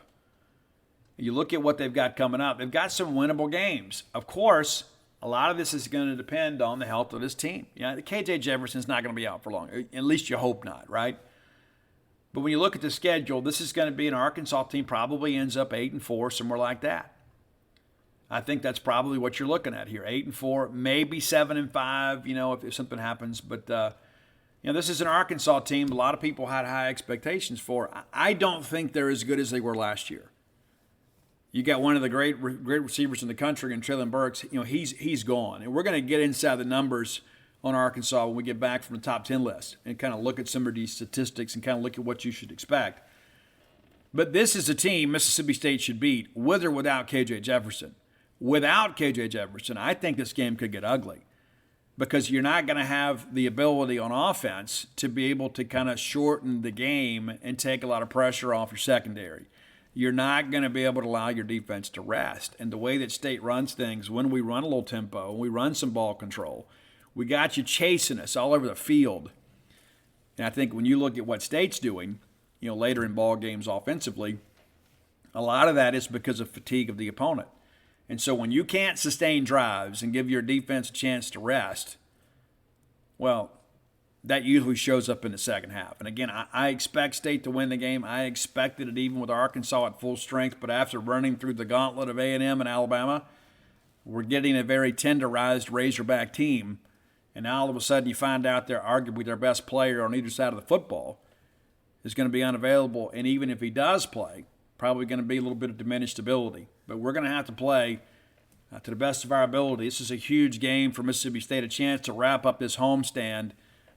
you look at what they've got coming up, they've got some winnable games. Of course, a lot of this is going to depend on the health of this team. KJ Jefferson's not going to be out for long. At least you hope not, right? But when you look at the schedule, this is going to be an Arkansas team probably ends up 8-4, somewhere like that. I think that's probably what you're looking at here. 8-4, maybe 7-5, if something happens. But, this is an Arkansas team a lot of people had high expectations for. I don't think they're as good as they were last year. You got one of the great receivers in the country, and Treylon Burks, he's gone. And we're going to get inside the numbers on Arkansas when we get back from the top 10 list and kind of look at some of these statistics and kind of look at what you should expect. But this is a team Mississippi State should beat, with or without KJ Jefferson. Without KJ Jefferson, I think this game could get ugly, because you're not going to have the ability on offense to be able to kind of shorten the game and take a lot of pressure off your secondary. You're not going to be able to allow your defense to rest. And the way that State runs things, when we run a little tempo, we run some ball control, we got you chasing us all over the field. And I think when you look at what State's doing, later in ball games offensively, a lot of that is because of fatigue of the opponent. And so when you can't sustain drives and give your defense a chance to rest, well, that usually shows up in the second half. And again, I expect State to win the game. I expected it even with Arkansas at full strength. But after running through the gauntlet of A&M and Alabama, we're getting a very tenderized Razorback team. And now all of a sudden you find out they're arguably their best player on either side of the football is going to be unavailable. And even if he does play, probably going to be a little bit of diminished ability. But we're going to have to play to the best of our ability. This is a huge game for Mississippi State, a chance to wrap up this homestand,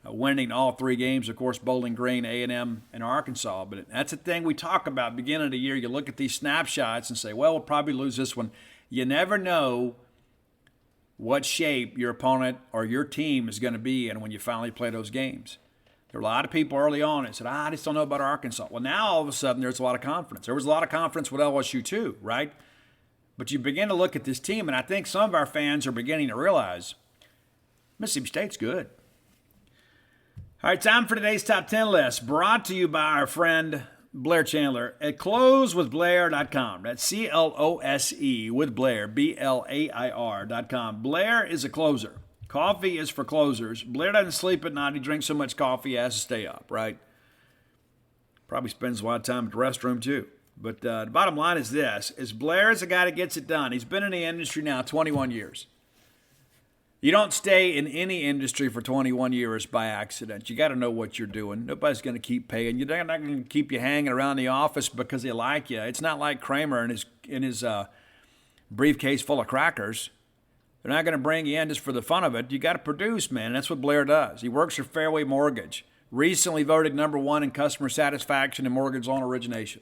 winning all 3 games, of course, Bowling Green, A&M, and Arkansas. But that's the thing we talk about beginning of the year. You look at these snapshots and say, well, we'll probably lose this one. You never know what shape your opponent or your team is going to be in when you finally play those games. There were a lot of people early on that said, I just don't know about Arkansas. Well, now all of a sudden there's a lot of confidence. There was a lot of confidence with LSU too, right? But you begin to look at this team, and I think some of our fans are beginning to realize Mississippi State's good. All right, time for today's Top 10 list, brought to you by our friend Blair Chandler at closewithblair.com. That's CLOSE with Blair, BLAIR.com. Blair is a closer. Coffee is for closers. Blair doesn't sleep at night. He drinks so much coffee he has to stay up, right? Probably spends a lot of time at the restroom too. But the bottom line is this, is Blair is a guy that gets it done. He's been in the industry now 21 years. You don't stay in any industry for 21 years by accident. You got to know what you're doing. Nobody's going to keep paying you. They're not going to keep you hanging around the office because they like you. It's not like Kramer in his briefcase full of crackers. They're not going to bring you in just for the fun of it. You got to produce, man. That's what Blair does. He works for Fairway Mortgage. recently voted number 1 in customer satisfaction and mortgage loan origination.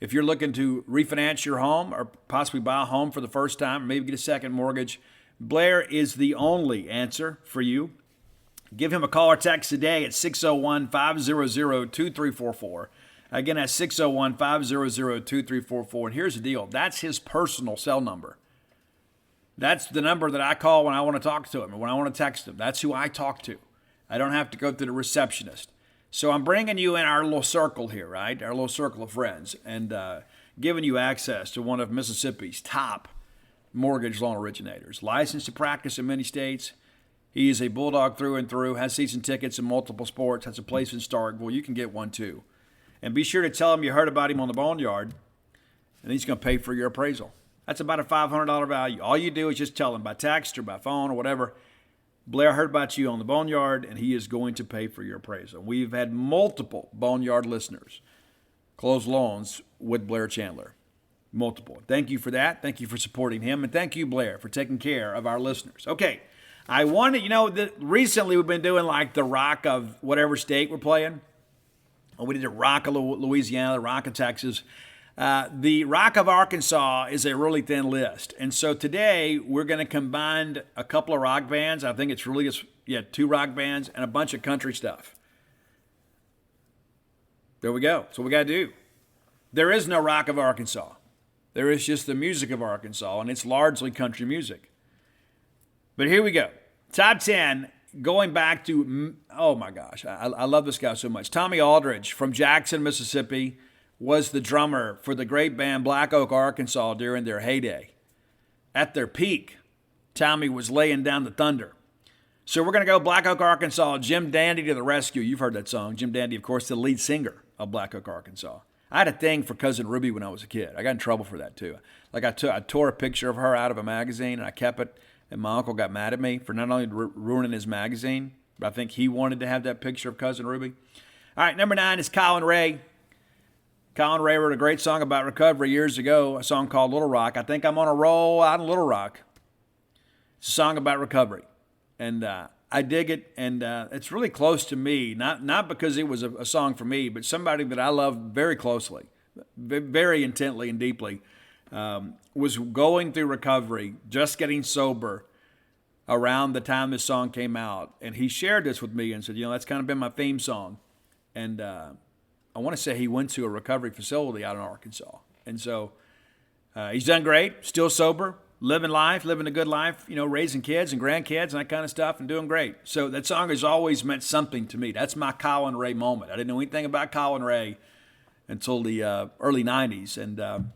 If you're looking to refinance your home or possibly buy a home for the first time, or maybe get a second mortgage, Blair is the only answer for you. Give him a call or text today at 601-500-2344. Again, that's 601-500-2344. And here's the deal. That's his personal cell number. That's the number that I call when I want to talk to him or when I want to text him. That's who I talk to. I don't have to go through the receptionist. So I'm bringing you in our little circle here, right? Our little circle of friends, and giving you access to one of Mississippi's top mortgage loan originators. Licensed to practice in many states. He is a Bulldog through and through, has season tickets in multiple sports, has a place in Starkville. You can get one too. And be sure to tell him you heard about him on the Boneyard, and he's going to pay for your appraisal. That's about a $500 value. All you do is just tell him by text or by phone or whatever, Blair heard about you on the Boneyard, and he is going to pay for your appraisal. We've had multiple Boneyard listeners close loans with Blair Chandler. Multiple. Thank you for that. Thank you for supporting him, and thank you, Blair, for taking care of our listeners. Okay. I wanted, recently we've been doing like the rock of whatever state we're playing. We did the rock of Louisiana, the rock of Texas. The rock of Arkansas is a really thin list. And so today we're going to combine a couple of rock bands. I think it's really just, 2 rock bands and a bunch of country stuff. There we go. That's what we got to do. There is no rock of Arkansas. There is just the music of Arkansas, and it's largely country music. But here we go. Top 10, going back to, oh my gosh, I love this guy so much. Tommy Aldridge from Jackson, Mississippi, was the drummer for the great band Black Oak, Arkansas during their heyday. At their peak, Tommy was laying down the thunder. So we're going to go Black Oak, Arkansas, Jim Dandy to the rescue. You've heard that song. Jim Dandy, of course, the lead singer of Black Oak, Arkansas. I had a thing for Cousin Ruby when I was a kid. I got in trouble for that too. Like I tore a picture of her out of a magazine and I kept it. And my uncle got mad at me for not only ruining his magazine, but I think he wanted to have that picture of Cousin Ruby. All right, number 9 is Colin Ray. Colin Ray wrote a great song about recovery years ago, a song called Little Rock. I think I'm on a roll out in Little Rock. It's a song about recovery. And I dig it, and it's really close to me, not because it was a song for me, but somebody that I love very closely, very intently and deeply. Was going through recovery, just getting sober around the time this song came out. And he shared this with me and said, that's kind of been my theme song. And I want to say he went to a recovery facility out in Arkansas. And so he's done great, still sober, living a good life, raising kids and grandkids and that kind of stuff and doing great. So that song has always meant something to me. That's my Colin Ray moment. I didn't know anything about Colin Ray until the early 90s. And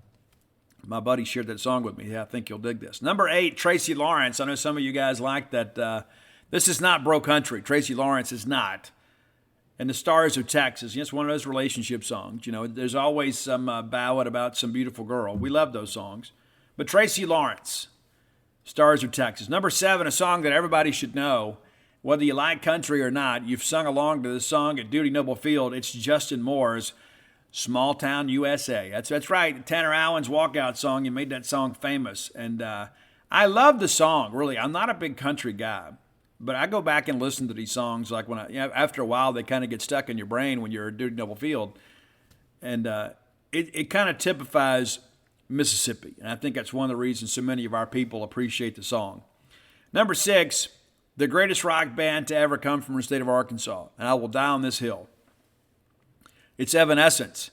my buddy shared that song with me. Yeah, I think you'll dig this. Number 8, Tracy Lawrence. I know some of you guys like that. This is not bro country. Tracy Lawrence is not. And the Stars of Texas. It's one of those relationship songs. There's always some ballad about some beautiful girl. We love those songs. But Tracy Lawrence, Stars of Texas. Number 7, a song that everybody should know. Whether you like country or not, you've sung along to this song at Duty Noble Field. It's Justin Moore's Small Town USA. That's right. Tanner Allen's walkout song. You made that song famous. And I love the song, really. I'm not a big country guy, but I go back and listen to these songs. Like after a while, they kind of get stuck in your brain when you're at Duty Noble Field. And it kind of typifies Mississippi. And I think that's one of the reasons so many of our people appreciate the song. Number 6, the greatest rock band to ever come from the state of Arkansas. And I will die on this hill. It's Evanescence.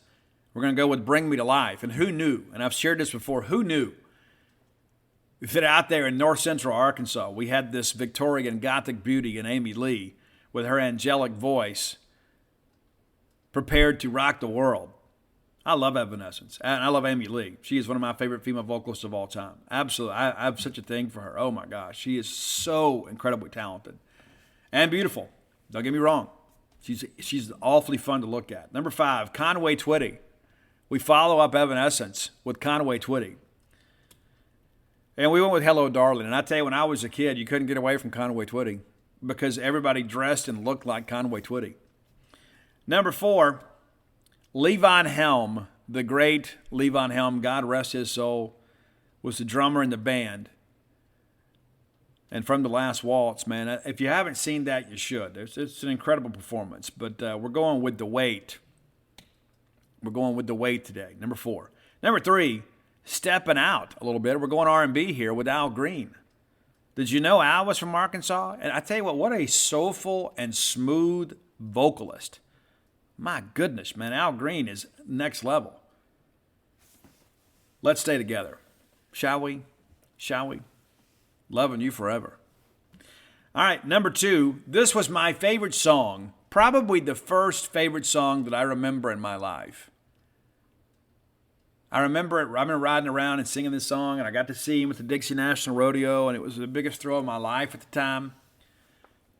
We're going to go with Bring Me to Life. And who knew, and I've shared this before, who knew that out there in north central Arkansas, we had this Victorian Gothic beauty in Amy Lee with her angelic voice prepared to rock the world. I love Evanescence, and I love Amy Lee. She is one of my favorite female vocalists of all time. Absolutely. I have such a thing for her. Oh, my gosh. She is so incredibly talented and beautiful. Don't get me wrong. She's awfully fun to look at. Number 5, Conway Twitty. We follow up Evanescence with Conway Twitty. And we went with Hello, Darling. And I tell you, when I was a kid, you couldn't get away from Conway Twitty because everybody dressed and looked like Conway Twitty. Number 4, Levon Helm, the great Levon Helm, God rest his soul, was the drummer in the band. and From the Last Waltz, man. If you haven't seen that, you should. It's an incredible performance. But we're going with The Weight. We're going with The Weight today, number 4. Number 3, stepping out a little bit. We're going R&B here with Al Green. Did you know Al was from Arkansas? And I tell you what a soulful and smooth vocalist. My goodness, man, Al Green is next level. Let's stay together. Shall we? Shall we? Loving you forever. All right, number 2. This was my favorite song, probably the first favorite song that I remember in my life. I remember riding around and singing this song, and I got to see him at the Dixie National Rodeo, and it was the biggest thrill of my life at the time.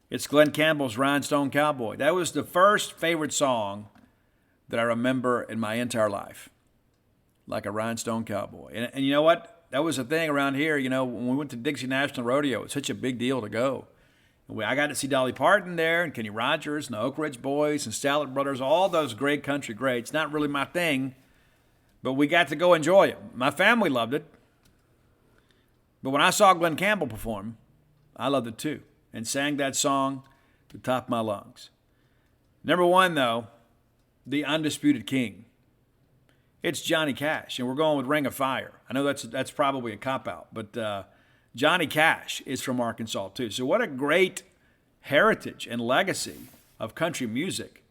It's Glenn Campbell's Rhinestone Cowboy. That was the first favorite song that I remember in my entire life, like a Rhinestone Cowboy. And you know what? That was a thing around here. You know, when we went to Dixie National Rodeo, it's such a big deal to go. I got to see Dolly Parton there, and Kenny Rogers, and the Oak Ridge Boys, and Statler Brothers, all those great country greats. Not really my thing, but we got to go enjoy it. My family loved it. But when I saw Glenn Campbell perform, I loved it too, and sang that song to the top of my lungs. Number 1, though, the undisputed king. It's Johnny Cash, and we're going with Ring of Fire. I know that's probably a cop-out, but Johnny Cash is from Arkansas too. So what a great heritage and legacy of country music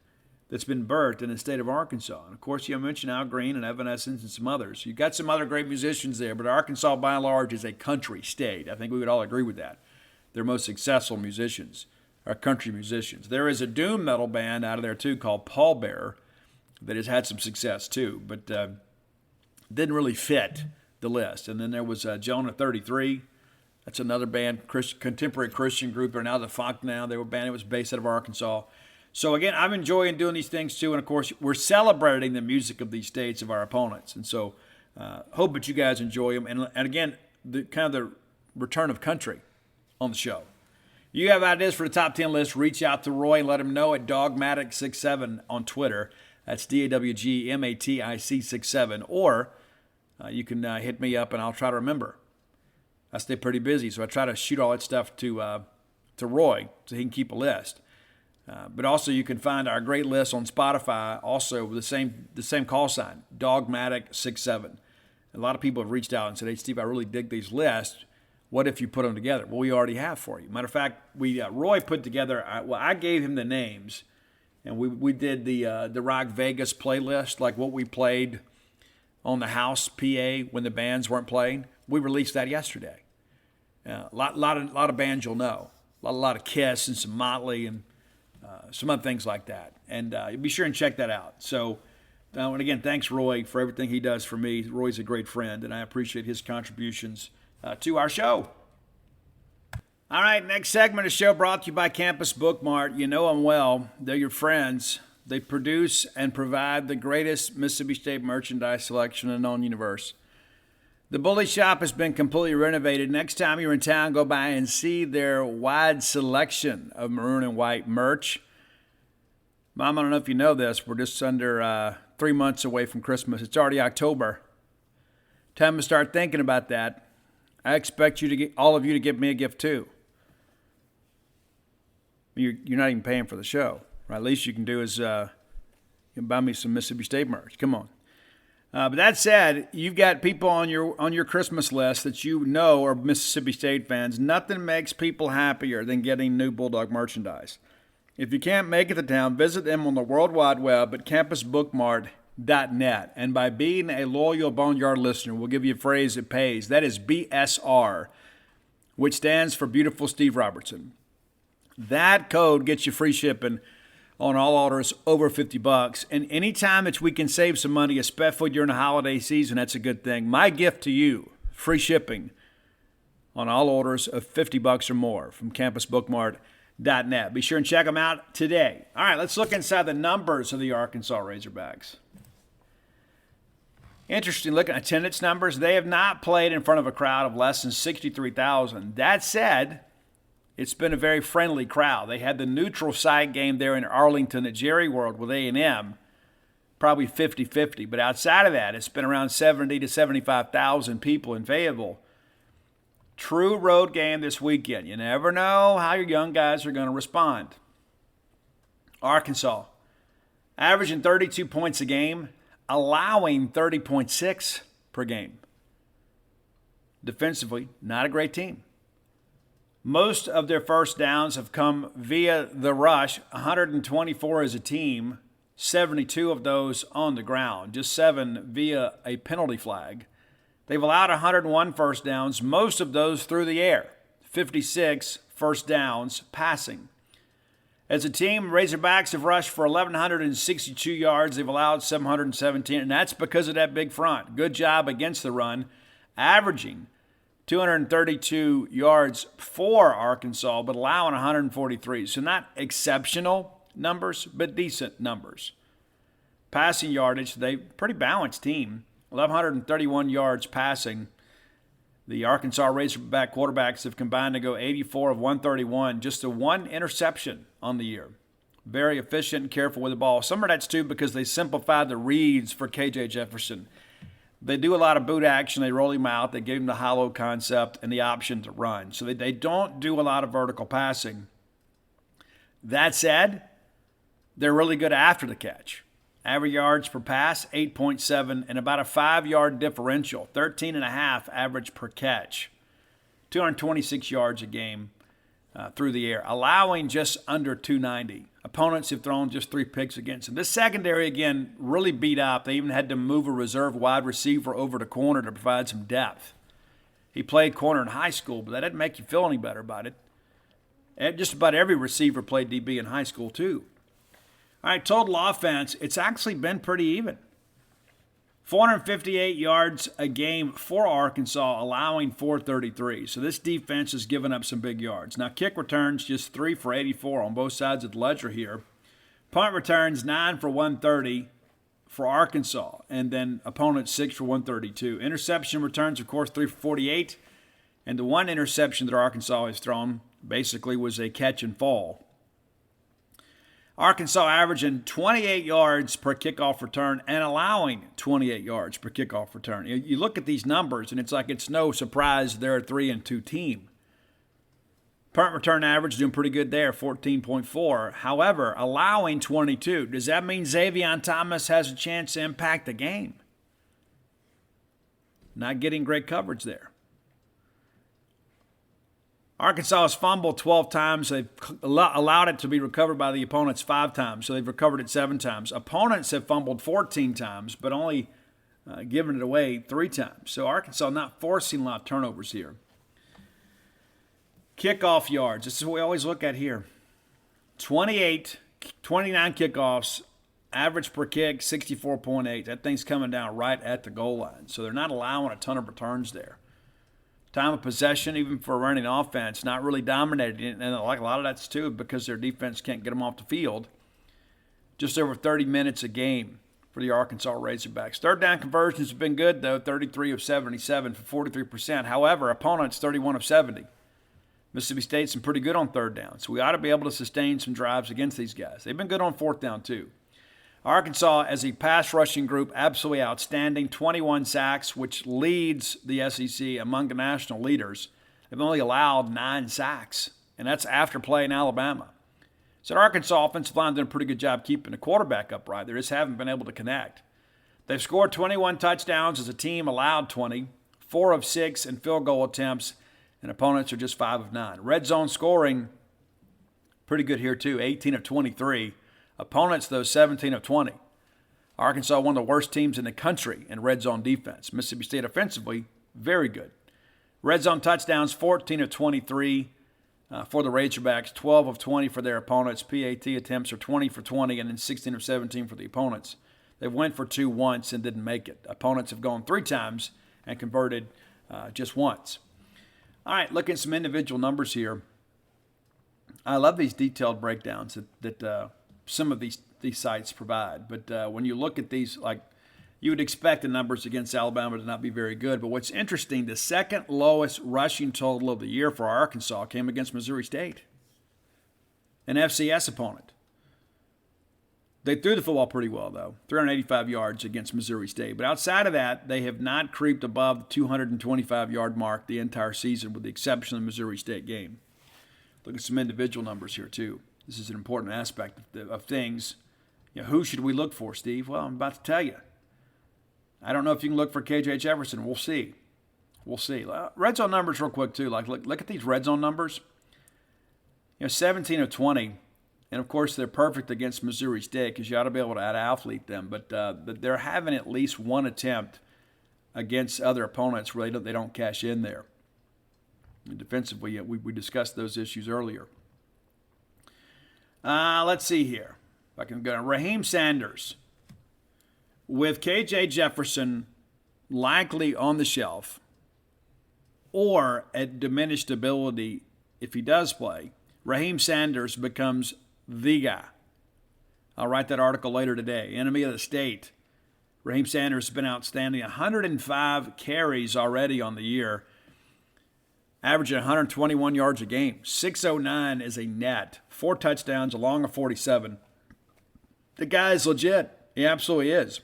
that's been birthed in the state of Arkansas. And of course, you mentioned Al Green and Evanescence and some others. You've got some other great musicians there, but Arkansas, by and large, is a country state. I think we would all agree with that. Their most successful musicians are country musicians. There is a doom metal band out of there, too, called Pallbearer that has had some success, too, but didn't really fit the list. And then there was Jonah 33. That's another band, contemporary Christian group. They're now the Funk now. They were a band that was based out of Arkansas. So, again, I'm enjoying doing these things, too. And, of course, we're celebrating the music of these states of our opponents. And so hope that you guys enjoy them. And again, the return of country on the show. You have ideas for the top 10 list, reach out to Roy and let him know at Dogmatic67 on Twitter. That's DAWGMATIC 67. Or you can hit me up and I'll try to remember. I stay pretty busy, so I try to shoot all that stuff to Roy so he can keep a list. But also you can find our great list on Spotify, also with the same call sign, Dogmatic67. A lot of people have reached out and said, hey, Steve, I really dig these lists. What if you put them together? Well, we already have for you. Matter of fact, Roy put together, I gave him the names, and we did the Rock Vegas playlist, like what we played on the house PA when the bands weren't playing. We released that yesterday. A lot of bands you'll know. A lot of Kiss and some Motley and some other things like that. And be sure and check that out. So, and again, thanks, Roy, for everything he does for me. Roy's a great friend, and I appreciate his contributions to our show. All right, next segment of the show brought to you by Campus Book Mart. You know them well. They're your friends. They produce and provide the greatest Mississippi State merchandise selection in the known universe. The Bully Shop has been completely renovated. Next time you're in town, go by and see their wide selection of maroon and white merch. Mom, I don't know if you know this. We're just under 3 months away from Christmas. It's already October. Time to start thinking about that. I expect all of you to give me a gift too. You're not even paying for the show, right? At least you can do is you can buy me some Mississippi State merch. Come on. But that said, you've got people on your Christmas list that you know are Mississippi State fans. Nothing makes people happier than getting new Bulldog merchandise. If you can't make it to town, visit them on the World Wide Web at campusbookmart.net. And by being a loyal Boneyard listener, we'll give you a phrase that pays. That is BSR, which stands for Beautiful Steve Robertson. That code gets you free shipping on all orders over $50. And anytime that we can save some money, especially during the holiday season, that's a good thing. My gift to you, free shipping on all orders of $50 or more from campusbookmart.net. Be sure and check them out today. All right, let's look inside the numbers of the Arkansas Razorbacks. Interesting looking at attendance numbers. They have not played in front of a crowd of less than 63,000. That said, it's been a very friendly crowd. They had the neutral site game there in Arlington at Jerry World with A&M, probably 50-50. But outside of that, it's been around 70 to 75,000 people in Fayetteville. True road game this weekend. You never know how your young guys are going to respond. Arkansas, averaging 32 points a game, allowing 30.6 per game. Defensively, not a great team. Most of their first downs have come via the rush, 124 as a team, 72 of those on the ground, just 7 via a penalty flag. They've allowed 101 first downs, most of those through the air, 56 first downs passing. As a team, Razorbacks have rushed for 1,162 yards. They've allowed 717, and that's because of that big front. Good job against the run, averaging 232 yards for Arkansas, but allowing 143. So not exceptional numbers, but decent numbers. Passing yardage, they pretty balanced team. 1,131 yards passing. The Arkansas Razorback quarterbacks have combined to go 84 of 131, just the one interception on the year. Very efficient and careful with the ball. Some of that's too because they simplified the reads for KJ Jefferson. They do a lot of boot action. They roll him out. They give him the hollow concept and the option to run. So they don't do a lot of vertical passing. That said, they're really good after the catch. Average yards per pass, 8.7, and about a 5-yard differential, 13.5 average per catch. 226 yards a game through the air, allowing just under 290. Opponents have thrown just 3 picks against them. This secondary, again, really beat up. They even had to move a reserve wide receiver over to corner to provide some depth. He played corner in high school, but that didn't make you feel any better about it. And just about every receiver played DB in high school, too. All right, total offense, it's actually been pretty even. 458 yards a game for Arkansas, allowing 433. So this defense has given up some big yards. Now, kick returns, just 3 for 84 on both sides of the ledger here. Punt returns, 9 for 130 for Arkansas, and then opponents 6 for 132. Interception returns, of course, 3 for 48. And the one interception that Arkansas has thrown basically was a catch and fall. Arkansas averaging 28 yards per kickoff return and allowing 28 yards per kickoff return. You look at these numbers, and it's like it's no surprise they're a 3-2 team. Punt return average doing pretty good there, 14.4. However, allowing 22. Does that mean Xavier Thomas has a chance to impact the game? Not getting great coverage there. Arkansas has fumbled 12 times. They've allowed it to be recovered by the opponents 5 times, so they've recovered it 7 times. Opponents have fumbled 14 times, but only given it away 3 times. So Arkansas not forcing a lot of turnovers here. Kickoff yards. This is what we always look at here. 29 kickoffs, average per kick 64.8. That thing's coming down right at the goal line. So they're not allowing a ton of returns there. Time of possession, even for a running offense, not really dominating. And like a lot of that's too because their defense can't get them off the field. Just over 30 minutes a game for the Arkansas Razorbacks. Third down conversions have been good, though, 33 of 77 for 43%. However, opponents 31 of 70. Mississippi State's been pretty good on third down, so we ought to be able to sustain some drives against these guys. They've been good on fourth down, too. Arkansas, as a pass-rushing group, absolutely outstanding. 21 sacks, which leads the SEC among the national leaders. They've only allowed 9 sacks, and that's after playing Alabama. So the Arkansas offensive line did a pretty good job keeping the quarterback upright. They just haven't been able to connect. They've scored 21 touchdowns as a team, allowed 20, 4 of 6 in field goal attempts, and opponents are just 5 of 9. Red zone scoring, pretty good here too, 18 of 23. Opponents, though, 17 of 20. Arkansas, one of the worst teams in the country in red zone defense. Mississippi State offensively, very good. Red zone touchdowns, 14 of 23 for the Razorbacks, 12 of 20 for their opponents. PAT attempts are 20 for 20, and then 16 of 17 for the opponents. They went for 2 once and didn't make it. Opponents have gone 3 times and converted just once. All right, look at some individual numbers here. I love these detailed breakdowns that some of these sites provide. But when you look at these, like you would expect the numbers against Alabama to not be very good. But what's interesting, the second lowest rushing total of the year for Arkansas came against Missouri State, an FCS opponent. They threw the football pretty well, though, 385 yards against Missouri State. But outside of that, they have not creeped above the 225-yard mark the entire season, with the exception of the Missouri State game. Look at some individual numbers here, too. This is an important aspect of things. Who should we look for, Steve? Well, I'm about to tell you. I don't know if you can look for KJ Jefferson. We'll see. Red zone numbers real quick, too. Look at these red zone numbers. 17 of 20. And, of course, they're perfect against Missouri State because you ought to be able to out-athlete them. But they're having at least one attempt against other opponents where they don't cash in there. And defensively, we discussed those issues earlier. Let's see here. If I can go. Raheem Sanders. With KJ Jefferson likely on the shelf or at diminished ability if he does play, Raheem Sanders becomes the guy. I'll write that article later today. Enemy of the state. Raheem Sanders has been outstanding. 105 carries already on the year, averaging 121 yards a game. 609 is a net. 4 touchdowns along a 47. The guy is legit. He absolutely is.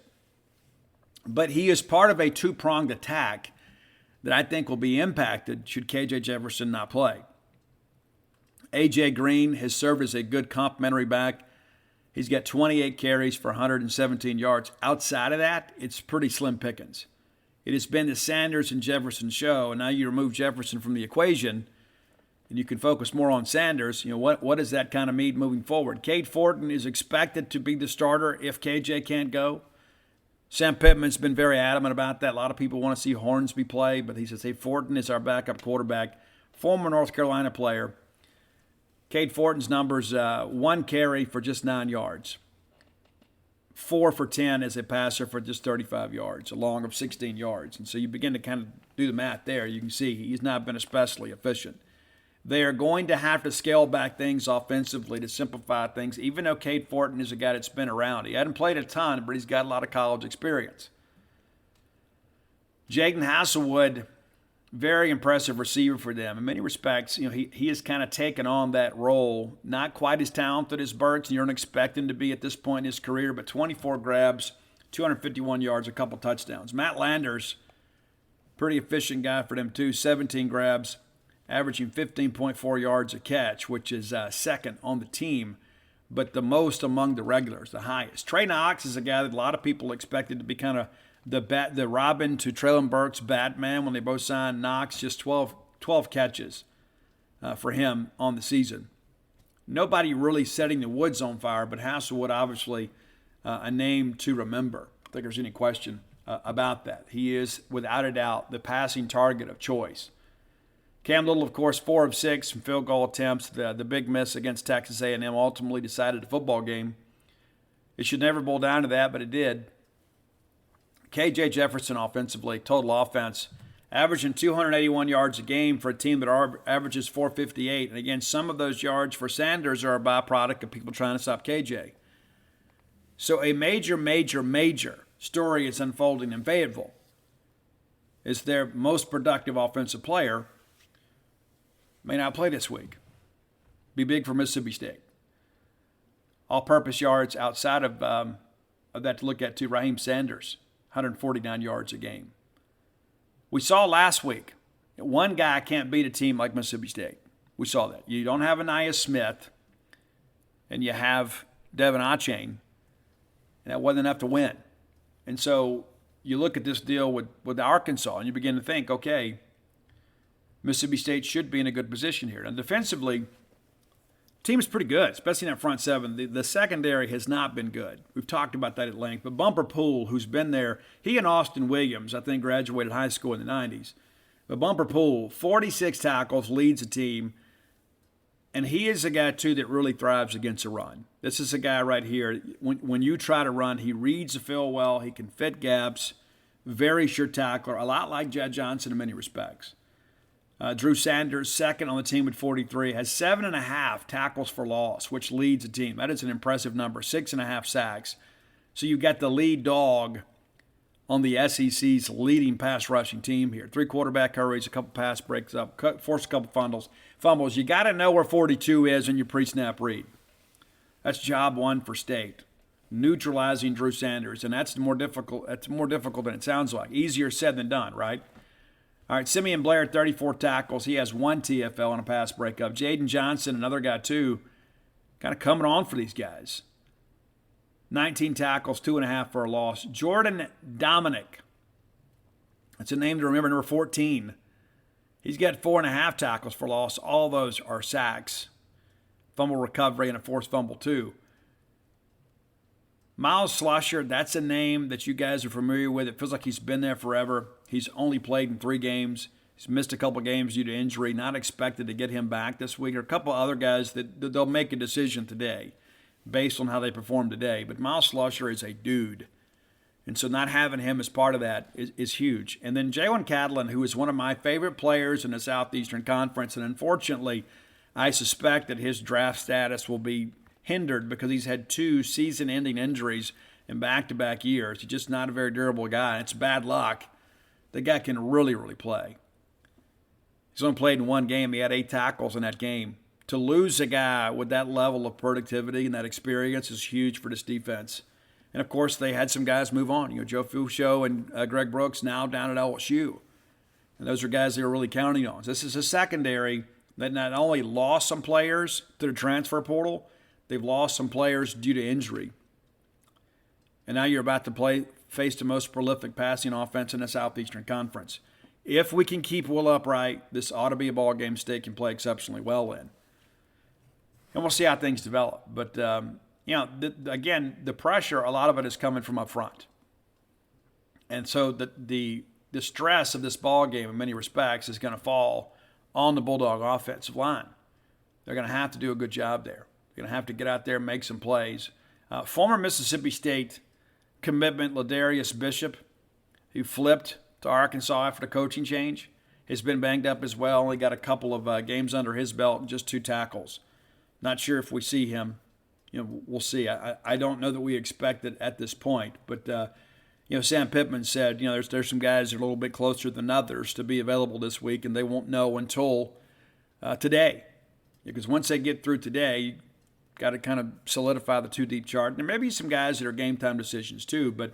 But he is part of a two-pronged attack that I think will be impacted should KJ Jefferson not play. A.J. Green has served as a good complementary back. He's got 28 carries for 117 yards. Outside of that, it's pretty slim pickings. It has been the Sanders and Jefferson show, and now you remove Jefferson from the equation, and you can focus more on Sanders. What does that kind of mean moving forward? Cade Fortin is expected to be the starter if KJ can't go. Sam Pittman's been very adamant about that. A lot of people want to see Hornsby play, but he says, hey, Fortin is our backup quarterback, former North Carolina player. Cade Fortin's numbers, 1 carry for just 9 yards. 4 for 10 as a passer for just 35 yards, a long of 16 yards. And so you begin to kind of do the math there. You can see he's not been especially efficient. They are going to have to scale back things offensively to simplify things, even though Cade Fortin is a guy that's been around. He hadn't played a ton, but he's got a lot of college experience. Jaden Hasselwood, very impressive receiver for them. In many respects, he has kind of taken on that role. Not quite as talented as Burks, and you don't expect him to be at this point in his career, but 24 grabs, 251 yards, a couple touchdowns. Matt Landers, pretty efficient guy for them too, 17 grabs, averaging 15.4 yards a catch, which is second on the team, but the most among the regulars, the highest. Trey Knox is a guy that a lot of people expected to be kind of the Robin to Traylon Burks Batman when they both signed. Knox, just 12 catches for him on the season. Nobody really setting the woods on fire, but Hasselwood obviously a name to remember. I think there's any question about that. He is, without a doubt, the passing target of choice. Cam Little, of course, 4 of 6 from field goal attempts. The big miss against Texas A&M ultimately decided the football game. It should never boil down to that, but it did. KJ Jefferson offensively, total offense, averaging 281 yards a game for a team that averages 458. And again, some of those yards for Sanders are a byproduct of people trying to stop KJ. So a major story is unfolding in Fayetteville. Is their most productive offensive player may not play this week. Be big for Mississippi State. All-purpose yards outside of that to look at too, Raheem Sanders, 149 yards a game. We saw last week that one guy can't beat a team like Mississippi State. We saw that. You don't have Aniyah Smith, and you have Devin Achane, and that wasn't enough to win. And so you look at this deal with Arkansas, and you begin to think, okay, Mississippi State should be in a good position here. And defensively, the team's pretty good, especially in that front seven. The secondary has not been good. We've talked about that at length. But Bumper Poole, who's been there, he and Austin Williams, I think, graduated high school in the 90s. But Bumper Poole, 46 tackles, leads the team. And he is a guy, too, that really thrives against a run. This is a guy right here. When you try to run, he reads the field well. He can fit gaps. Very sure tackler, a lot like Jed Johnson in many respects. Drew Sanders, second on the team with 43, has 7.5 tackles for loss, which leads the team. That is an impressive number, 6.5 sacks. So you got the lead dog on the SEC's leading pass rushing team here. 3 quarterback hurries, a couple pass breaks up, forced a couple fumbles. You got to know where 42 is in your pre-snap read. That's job one for State. neutralizing Drew Sanders, and that's more difficult. That's more difficult than it sounds like. Easier said than done, right? All right, Simeon Blair, 34 tackles. He has 1 TFL on a pass breakup. Jaden Johnson, another guy too, kind of coming on for these guys. 19 tackles, 2.5 for a loss. Jordan Dominic, that's a name to remember, number 14. He's got 4.5 tackles for loss. All those are sacks. Fumble recovery and a forced fumble too. Miles Slusher, that's a name that you guys are familiar with. It feels like he's been there forever. He's only played in 3 games. He's missed a couple games due to injury. Not expected to get him back this week. There are a couple other guys that they'll make a decision today based on how they perform today. But Miles Slusher is a dude. And so not having him as part of that is huge. And then Jalen Catalan, who is one of my favorite players in the Southeastern Conference. And unfortunately, I suspect that his draft status will be hindered because he's had 2 season-ending injuries in back-to-back years. He's just not a very durable guy. It's bad luck. The guy can really, really play. He's only played in 1 game. He had 8 tackles in that game. To lose a guy with that level of productivity and that experience is huge for this defense. And, of course, they had some guys move on. Joe Fusho and Greg Brooks now down at LSU. And those are guys they were really counting on. So this is a secondary that not only lost some players to the transfer portal, they've lost some players due to injury. And now you're about to face the most prolific passing offense in the Southeastern Conference. If we can keep Will upright, this ought to be a ball game State can play exceptionally well in. And we'll see how things develop. But, again, the pressure, a lot of it is coming from up front. And so the stress of this ball game in many respects is going to fall on the Bulldog offensive line. They're going to have to do a good job there. They're going to have to get out there and make some plays. Former Mississippi State commitment Ladarius Bishop, who flipped to Arkansas after the coaching change, has been banged up as well. Only got a couple of games under his belt and just 2 tackles. Not sure if we see him. We'll see. I don't know that we expect it at this point. But, Sam Pittman said, there's some guys that are a little bit closer than others to be available this week, and they won't know until today. Because once they get through today, you got to kind of solidify the 2-deep chart. There may be some guys that are game-time decisions too, but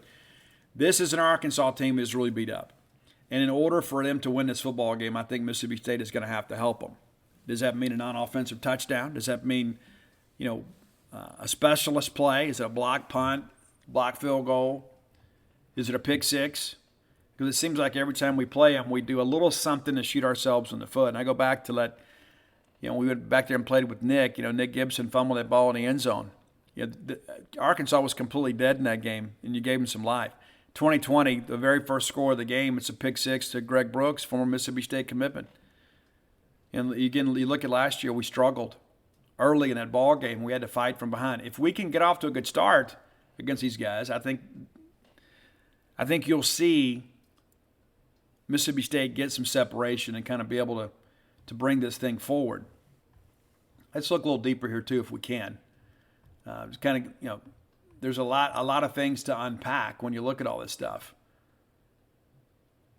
this is an Arkansas team that is really beat up. And in order for them to win this football game, I think Mississippi State is going to have to help them. Does that mean a non-offensive touchdown? Does that mean, a specialist play? Is it a block punt, block field goal? Is it a pick six? Because it seems like every time we play them, we do a little something to shoot ourselves in the foot. And I go back to we went back there and played with Nick. Nick Gibson fumbled that ball in the end zone. Arkansas was completely dead in that game, and you gave them some life. 2020, the very first score of the game, it's a pick six to Greg Brooks, former Mississippi State commitment. And again, you look at last year, we struggled early in that ball game. We had to fight from behind. If we can get off to a good start against these guys, I think you'll see Mississippi State get some separation and kind of be able to bring this thing forward. Let's look a little deeper here too, if we can. Just kind of, there's a lot of things to unpack when you look at all this stuff.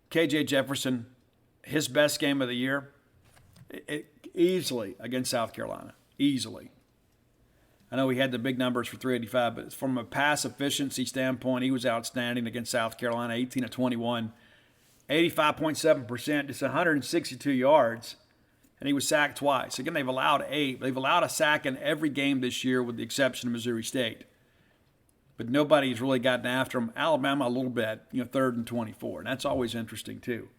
KJ Jefferson, his best game of the year, easily against South Carolina. Easily. I know he had the big numbers for 385, but from a pass efficiency standpoint, he was outstanding against South Carolina, 18 of 21, 85.7%, just 162 yards, and he was sacked twice. Again, they've allowed 8. They've allowed a sack in every game this year with the exception of Missouri State. But nobody's really gotten after him. Alabama a little bit, 3rd and 24, and that's always interesting too.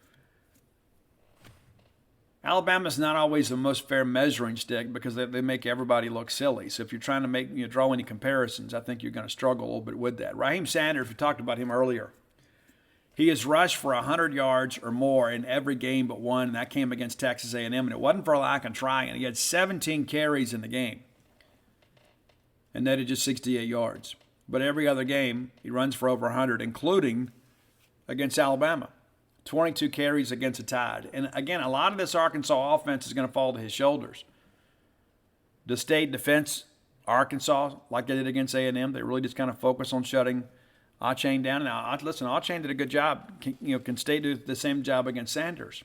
Alabama's not always the most fair measuring stick because they make everybody look silly. So if you're trying to draw any comparisons, I think you're going to struggle a little bit with that. Raheem Sanders, we talked about him earlier. He has rushed for 100 yards or more in every game but one, and that came against Texas A&M, and it wasn't for a lack of trying. He had 17 carries in the game and netted just 68 yards. But every other game, he runs for over 100, including against Alabama. 22 carries against a Tide. And again, a lot of this Arkansas offense is going to fall to his shoulders. The State defense, Arkansas, like they did against A&M, they really just kind of focus on shutting Achane down. Now, listen, Achane did a good job. Can State do the same job against Sanders?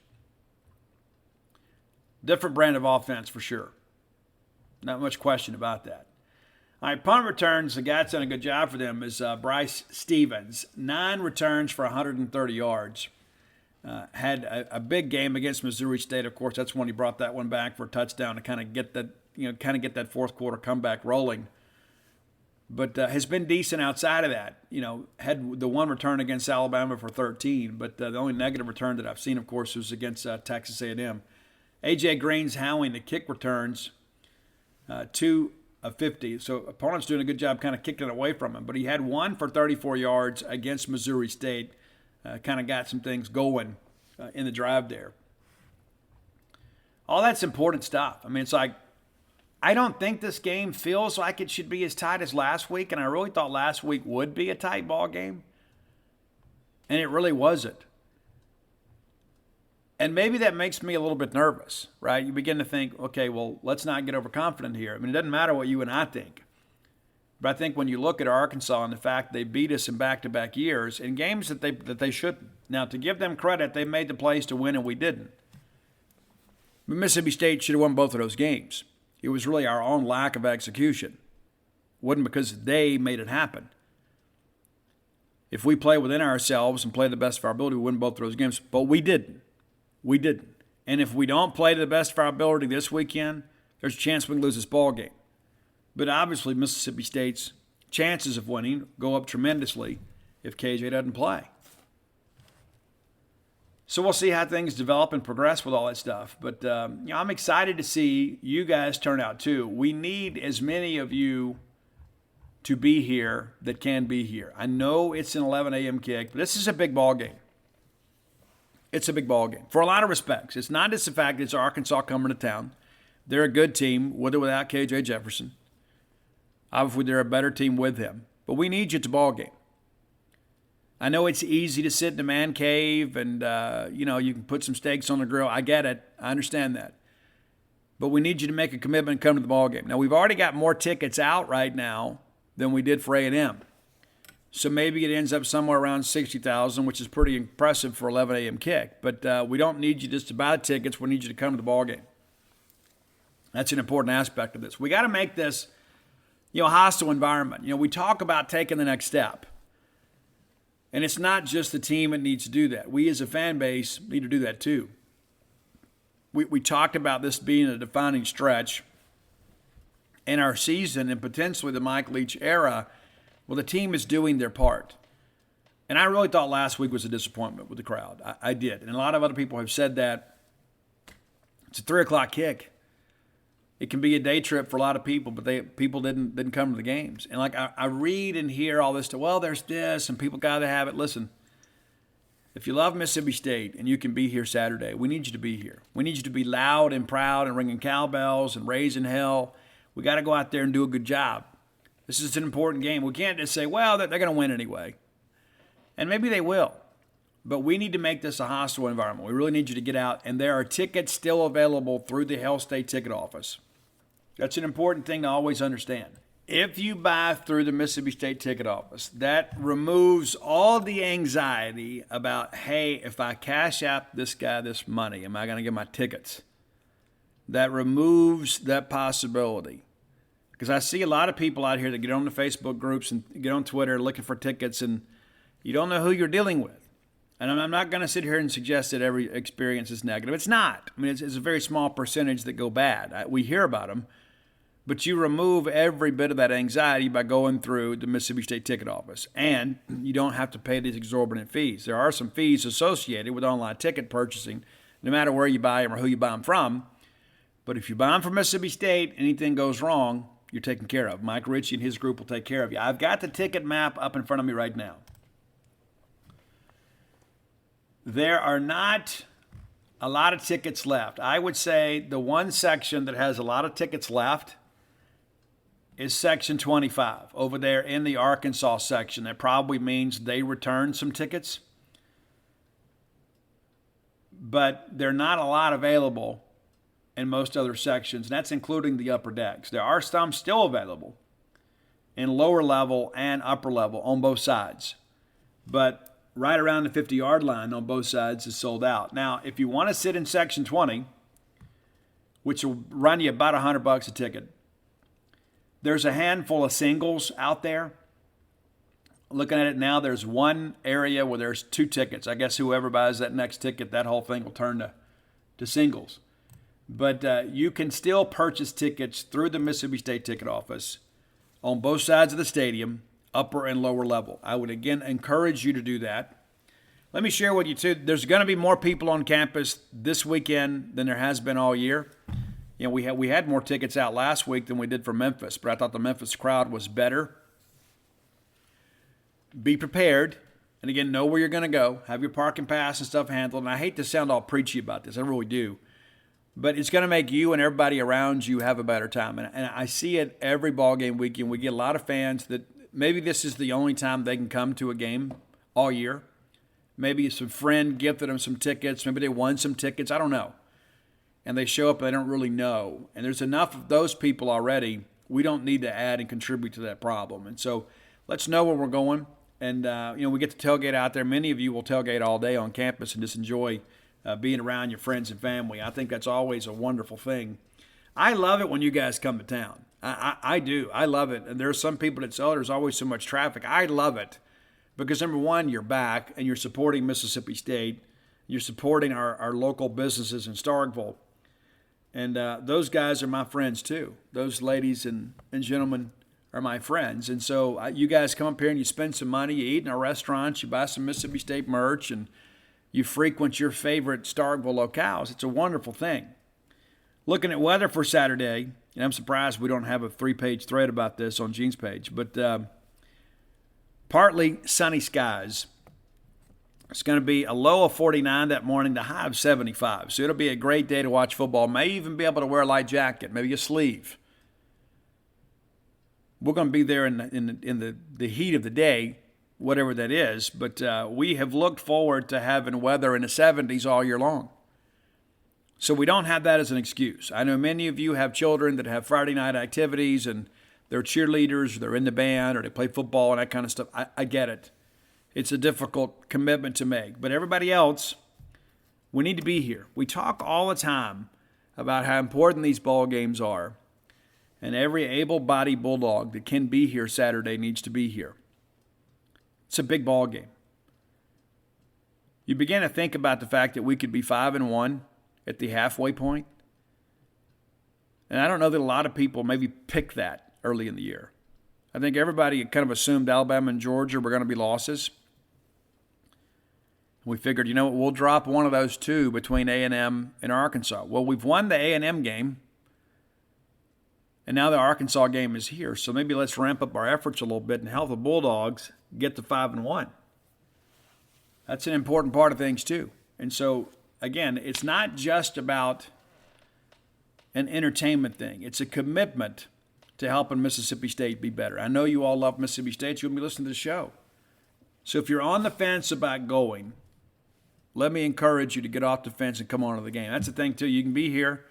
Different brand of offense for sure. Not much question about that. All right, punt returns, the guy that's done a good job for them is Bryce Stevens. 9 returns for 130 yards. Had a big game against Missouri State. Of course, that's when he brought that one back for a touchdown to kind of get that fourth quarter comeback rolling. But has been decent outside of that. Had the one return against Alabama for 13, but the only negative return that I've seen, of course, was against Texas A&M. A.J. Green's howling the kick returns, 2 of 50. So opponent's doing a good job kind of kicking it away from him. But he had 1 for 34 yards against Missouri State. Kind of got some things going in the drive there. All that's important stuff. I mean, it's like, I don't think this game feels like it should be as tight as last week, and I really thought last week would be a tight ball game, and it really wasn't. And maybe that makes me a little bit nervous, right? You begin to think, okay, well, let's not get overconfident here. I mean, it doesn't matter what you and I think. But I think when you look at Arkansas and the fact they beat us in back-to-back years in games that they shouldn't. Now, to give them credit, they made the plays to win, and we didn't. But Mississippi State should have won both of those games. It was really our own lack of execution. It wasn't because they made it happen. If we play within ourselves and play the best of our ability, we win both of those games. But we didn't. We didn't. And if we don't play to the best of our ability this weekend, there's a chance we can lose this ball game. But obviously, Mississippi State's chances of winning go up tremendously if KJ doesn't play. So we'll see how things develop and progress with all that stuff. But I'm excited to see you guys turn out too. We need as many of you to be here that can be here. I know it's an 11 a.m. kick, but this is a big ball game. It's a big ball game for a lot of respects. It's not just the fact that it's Arkansas coming to town. They're a good team with or without KJ Jefferson. Obviously, they're a better team with him. But we need you at the ball game. I know it's easy to sit in a man cave and, you can put some steaks on the grill. I get it. I understand that. But we need you to make a commitment and come to the ball game. Now, we've already got more tickets out right now than we did for A&M. So maybe it ends up somewhere around 60,000, which is pretty impressive for 11 a.m. kick. But we don't need you just to buy tickets. We need you to come to the ball game. That's an important aspect of this. We got to make this, a hostile environment. We talk about taking the next step. And it's not just the team that needs to do that. We as a fan base need to do that too. We talked about this being a defining stretch in our season and potentially the Mike Leach era. Well, the team is doing their part. And I really thought last week was a disappointment with the crowd. I did. And a lot of other people have said that. It's a 3 o'clock kick. It can be a day trip for a lot of people, but people didn't come to the games. And I read and hear all this, there's this, and people got to have it. Listen, if you love Mississippi State and you can be here Saturday, we need you to be here. We need you to be loud and proud and ringing cowbells and raising hell. We got to go out there and do a good job. This is an important game. We can't just say, they're going to win anyway. And maybe they will. But we need to make this a hostile environment. We really need you to get out. And there are tickets still available through the Hell State ticket office. That's an important thing to always understand. If you buy through the Mississippi State ticket office, that removes all the anxiety about, hey, if I cash out this guy this money, am I going to get my tickets? That removes that possibility. Because I see a lot of people out here that get on the Facebook groups and get on Twitter looking for tickets, and you don't know who you're dealing with. And I'm not going to sit here and suggest that every experience is negative. It's not. I mean, it's a very small percentage that go bad. We hear about them. But you remove every bit of that anxiety by going through the Mississippi State ticket office. And you don't have to pay these exorbitant fees. There are some fees associated with online ticket purchasing, no matter where you buy them or who you buy them from. But if you buy them from Mississippi State, anything goes wrong, you're taken care of. Mike Ritchie and his group will take care of you. I've got the ticket map up in front of me right now. There are not a lot of tickets left. I would say the one section that has a lot of tickets left is section 25 over there in the Arkansas section. That probably means they returned some tickets. But there are not a lot available in most other sections. And that's including the upper decks. There are some still available in lower level and upper level on both sides. But right around the 50-yard line on both sides is sold out. Now, if you want to sit in section 20, which will run you about $100 a ticket, There's a handful of singles out there. Looking at it now, there's one area where there's 2 tickets. I guess whoever buys that next ticket, that whole thing will turn to singles. But you can still purchase tickets through the Mississippi State ticket office on both sides of the stadium, upper and lower level. I would, again, encourage you to do that. Let me share with you, too, there's going to be more people on campus this weekend than there has been all year. You know, we had more tickets out last week than we did for Memphis, but I thought the Memphis crowd was better. Be prepared. And, again, know where you're going to go. Have your parking pass and stuff handled. And I hate to sound all preachy about this. I really do. But it's going to make you and everybody around you have a better time. And I see it every ball game weekend. We get a lot of fans that maybe this is the only time they can come to a game all year. Maybe some friend gifted them some tickets. Maybe they won some tickets. I don't know. And they show up and they don't really know. And there's enough of those people already. We don't need to add and contribute to that problem. And so let's know where we're going. And, we get to tailgate out there. Many of you will tailgate all day on campus and just enjoy being around your friends and family. I think that's always a wonderful thing. I love it when you guys come to town. I do. I love it. And there are some people that say, oh, there's always so much traffic. I love it because, number one, you're back and you're supporting Mississippi State. You're supporting our local businesses in Starkville. And those guys are my friends, too. Those ladies and gentlemen are my friends. And so you guys come up here and you spend some money. You eat in our restaurants. You buy some Mississippi State merch. And you frequent your favorite Starkville locales. It's a wonderful thing. Looking at weather for Saturday, and I'm surprised we don't have a 3-page thread about this on Gene's page, but partly sunny skies. It's going to be a low of 49 that morning, the high of 75. So it'll be a great day to watch football. May even be able to wear a light jacket, maybe a sleeve. We're going to be there in the heat of the day, whatever that is. But we have looked forward to having weather in the 70s all year long. So we don't have that as an excuse. I know many of you have children that have Friday night activities and they're cheerleaders, or they're in the band, or they play football and that kind of stuff. I get it. It's a difficult commitment to make. But everybody else, we need to be here. We talk all the time about how important these ball games are. And every able-bodied Bulldog that can be here Saturday needs to be here. It's a big ball game. You begin to think about the fact that we could be 5-1 at the halfway point. And I don't know that a lot of people maybe pick that early in the year. I think everybody kind of assumed Alabama and Georgia were going to be losses. We figured, we'll drop one of those two between A&M and Arkansas. Well, we've won the A&M game, and now the Arkansas game is here. So maybe let's ramp up our efforts a little bit and help the Bulldogs get to 5-1. That's an important part of things too. And so, again, it's not just about an entertainment thing. It's a commitment to helping Mississippi State be better. I know you all love Mississippi State. You'll be listening to the show. So if you're on the fence about going, let me encourage you to get off the fence and come on to the game. That's the thing, too. You can be here.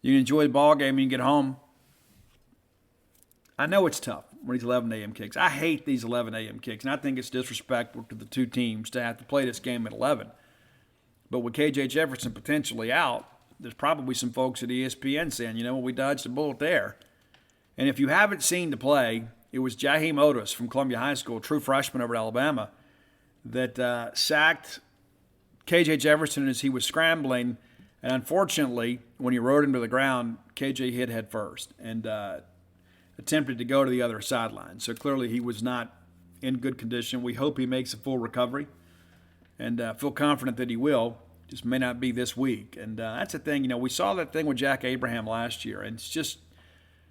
You can enjoy the ball game and you can get home. I know it's tough when these 11 a.m. kicks. I hate these 11 a.m. kicks, and I think it's disrespectful to the two teams to have to play this game at 11. But with KJ Jefferson potentially out, there's probably some folks at ESPN saying, we dodged a bullet there. And if you haven't seen the play, it was Jaheim Otis from Columbia High School, a true freshman over at Alabama, that sacked KJ Jefferson as he was scrambling. And unfortunately, when he rode him to the ground, KJ hit head first and attempted to go to the other sideline. So clearly he was not in good condition. We hope he makes a full recovery and feel confident that he will. Just may not be this week. And that's the thing. We saw that thing with Jack Abraham last year, and it's just,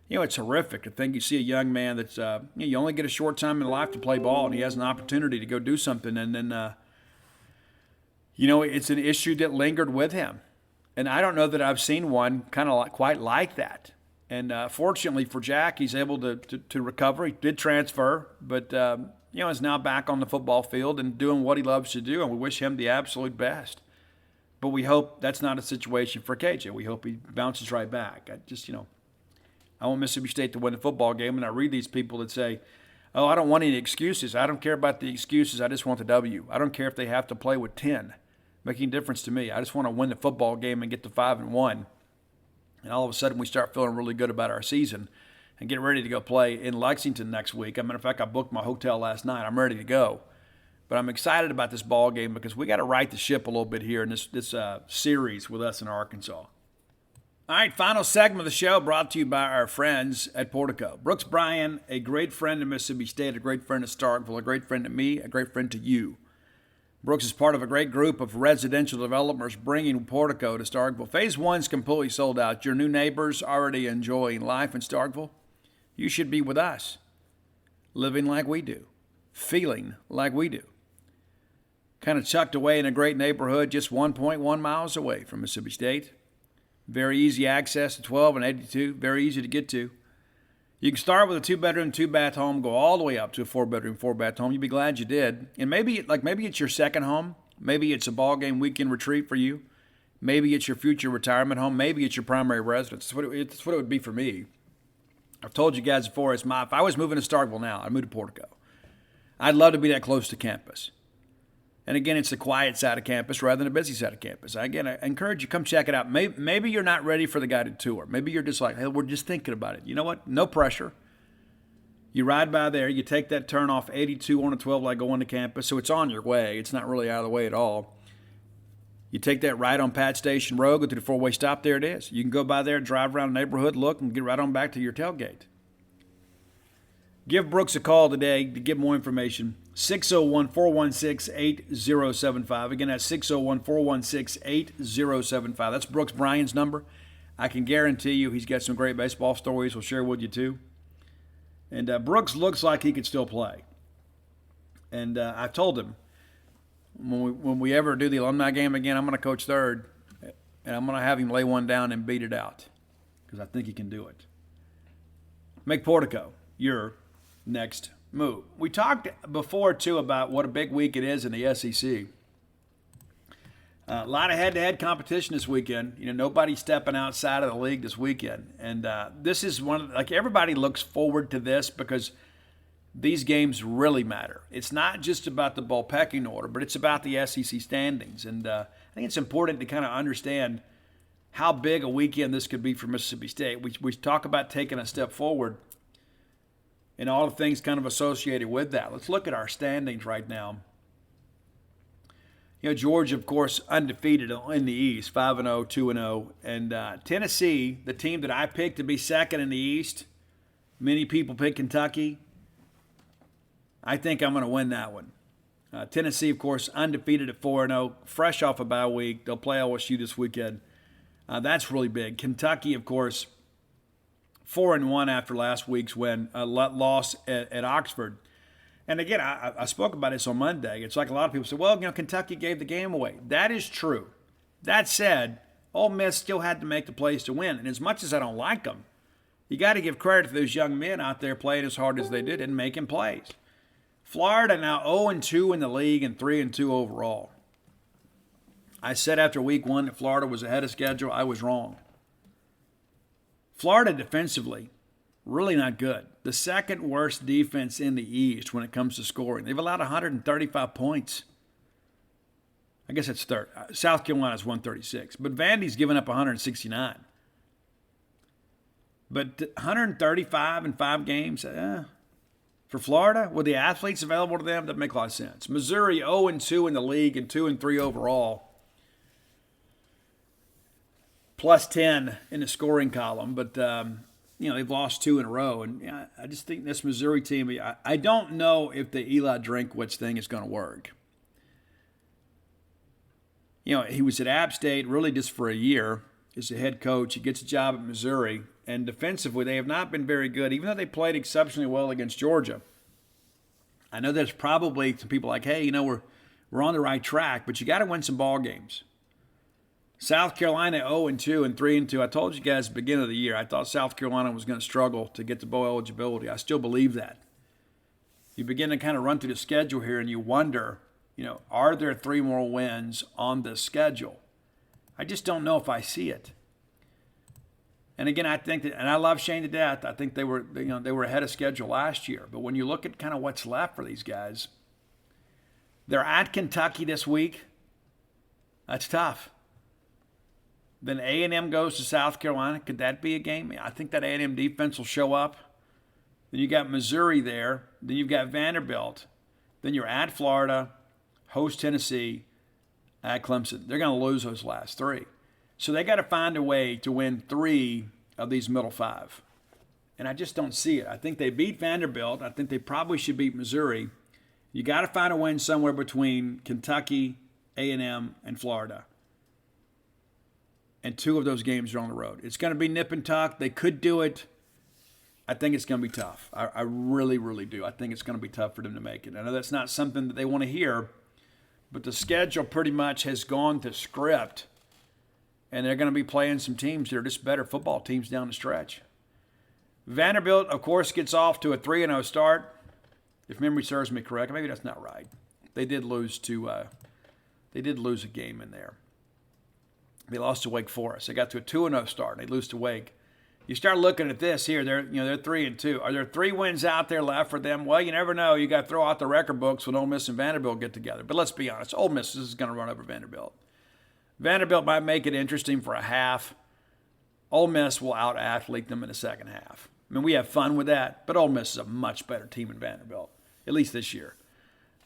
it's horrific to think you see a young man that's, you only get a short time in life to play ball, and he has an opportunity to go do something, and then, it's an issue that lingered with him. And I don't know that I've seen one kind of quite like that. And fortunately for Jack, he's able to recover. He did transfer, but, is now back on the football field and doing what he loves to do, and we wish him the absolute best. But we hope that's not a situation for KJ. We hope he bounces right back. I want Mississippi State to win the football game, and I read these people that say, I don't want any excuses. I don't care about the excuses. I just want the W. I don't care if they have to play with 10. Making a difference to me. I just want to win the football game and get to 5-1. And all of a sudden we start feeling really good about our season. and get ready to go play in Lexington next week. As a matter of fact, I booked my hotel last night. I'm ready to go. But I'm excited about this ball game because we got to right the ship a little bit here in this series with us in Arkansas. All right, final segment of the show brought to you by our friends at Portico. Brooks Bryan, a great friend of Mississippi State, a great friend of Starkville, a great friend to me, a great friend to you. Brooks is part of a great group of residential developers bringing Portico to Starkville. Phase 1's completely sold out. Your new neighbors already enjoying life in Starkville. You should be with us, living like we do, feeling like we do. Kind of tucked away in a great neighborhood just 1.1 miles away from Mississippi State. Very easy access to 12 and 82, very easy to get to. You can start with a 2-bedroom, 2-bath home, go all the way up to a 4-bedroom, 4-bath home. You'd be glad you did. And maybe it's your second home. Maybe it's a ball game weekend retreat for you. Maybe it's your future retirement home. Maybe it's your primary residence. That's what it would be for me. I've told you guys before, if I was moving to Starkville now, I'd move to Portico. I'd love to be that close to campus. And again, it's the quiet side of campus rather than the busy side of campus. Again, I encourage you, come check it out. Maybe you're not ready for the guided tour. Maybe you're just like, hey, we're just thinking about it. You know what? No pressure. You ride by there. You take that turn off 82 on a 12 like going to campus, so it's on your way. It's not really out of the way at all. You take that right on Pat Station Road, go to the four-way stop. There it is. You can go by there, drive around the neighborhood, look, and get right on back to your tailgate. Give Brooks a call today to get more information. 601-416-8075. Again, that's 601-416-8075. That's Brooks Bryan's number. I can guarantee you he's got some great baseball stories we'll share with you too. And Brooks looks like he could still play. And I told him, when we ever do the alumni game again, I'm going to coach third, and I'm going to have him lay one down and beat it out because I think he can do it. Make Portico your next move. We talked before, too, about what a big week it is in the SEC. A lot of head-to-head competition this weekend. You know, nobody's stepping outside of the league this weekend. And this is everybody looks forward to this because these games really matter. It's not just about the bowl pecking order, but it's about the SEC standings. And I think it's important to kind of understand how big a weekend this could be for Mississippi State. We talk about taking a step forward and all the things kind of associated with that. Let's look at our standings right now. You know, Georgia, of course, undefeated in the East, 5-0, 2-0. And Tennessee, the team that I picked to be second in the East, many people pick Kentucky. I think I'm going to win that one. Tennessee, of course, undefeated at 4-0, fresh off a bye week. They'll play LSU this weekend. That's really big. Kentucky, of course, 4-1 after last week's win, loss at Oxford. And again, I spoke about this on Monday. It's like a lot of people say, well, you know, Kentucky gave the game away. That is true. That said, Ole Miss still had to make the plays to win. And as much as I don't like them, you got to give credit to those young men out there playing as hard as they did and making plays. Florida now 0-2 in the league and 3-2 overall. I said after week one that Florida was ahead of schedule. I was wrong. Florida defensively, really not good. The second worst defense in the East when it comes to scoring. They've allowed 135 points. I guess that's third. South Carolina's 136. But Vandy's given up 169. But 135 in 5 games, for Florida, with the athletes available to them, that make a lot of sense. Missouri 0-2 in the league and 2-3 overall. Plus 10 in the scoring column, but they've lost 2 in a row. And I just think this Missouri team, I don't know if the Eli Drinkwitz thing is going to work. You know, he was at App State really just for a year as a head coach. He gets a job at Missouri, and defensively they have not been very good, even though they played exceptionally well against Georgia. I know there's probably some people like, hey, you know, we're on the right track, but you got to win some ball games. South Carolina 0-2 and 3-2. I told you guys at the beginning of the year, I thought South Carolina was going to struggle to get to bowl eligibility. I still believe that. You begin to kind of run through the schedule here and you wonder, you know, are there 3 more wins on the schedule? I just don't know if I see it. And again, I think that, and I love Shane to death. I think they were ahead of schedule last year. But when you look at kind of what's left for these guys, they're at Kentucky this week. That's tough. Then A&M goes to South Carolina. Could that be a game? I think that A&M defense will show up. Then you got Missouri there. Then you've got Vanderbilt. Then you're at Florida, host Tennessee, at Clemson. They're going to lose those last 3. So they got to find a way to win 3 of these middle 5. And I just don't see it. I think they beat Vanderbilt. I think they probably should beat Missouri. You got to find a win somewhere between Kentucky, A&M, and Florida. And 2 of those games are on the road. It's going to be nip and tuck. They could do it. I think it's going to be tough. I really, really do. I think it's going to be tough for them to make it. I know that's not something that they want to hear, but the schedule pretty much has gone to script, and they're going to be playing some teams that are just better football teams down the stretch. Vanderbilt, of course, gets off to a 3-0 start. If memory serves me correct, maybe that's not right. They did lose a game in there. They lost to Wake Forest. They got to a 2-0 start, and they lose to Wake. You start looking at this here, they're 3-2. Are there 3 wins out there left for them? Well, you never know. You got to throw out the record books when Ole Miss and Vanderbilt get together. But let's be honest, Ole Miss is going to run over Vanderbilt. Vanderbilt might make it interesting for a half. Ole Miss will out-athlete them in the second half. I mean, we have fun with that, but Ole Miss is a much better team than Vanderbilt, at least this year.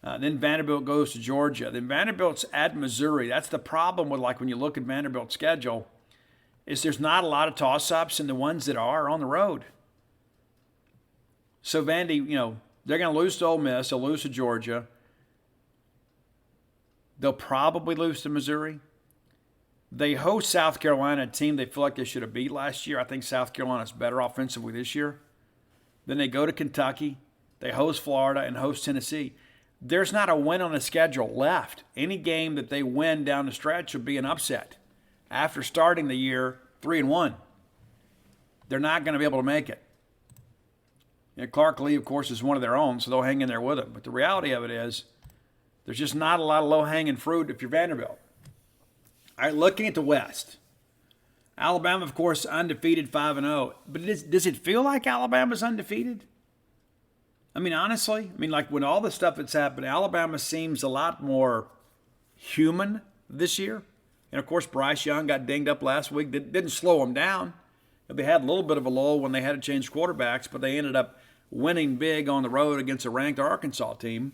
Then Vanderbilt goes to Georgia. Then Vanderbilt's at Missouri. That's the problem with, when you look at Vanderbilt's schedule, is there's not a lot of toss-ups, and the ones that are on the road. So Vandy, they're going to lose to Ole Miss. They'll lose to Georgia. They'll probably lose to Missouri. They host South Carolina, a team they feel like they should have beat last year. I think South Carolina's better offensively this year. Then they go to Kentucky. They host Florida and host Tennessee. There's not a win on the schedule left. Any game that they win down the stretch would be an upset. After starting the year 3-1, they're not going to be able to make it. Clark Lee, of course, is one of their own, so they'll hang in there with him. But the reality of it is there's just not a lot of low-hanging fruit if you're Vanderbilt. All right, looking at the West. Alabama, of course, undefeated 5-0. But does it feel like Alabama's undefeated? I mean, honestly, when all the stuff that's happened, Alabama seems a lot more human this year. And, of course, Bryce Young got dinged up last week. Didn't slow them down. They had a little bit of a lull when they had to change quarterbacks, but they ended up winning big on the road against a ranked Arkansas team.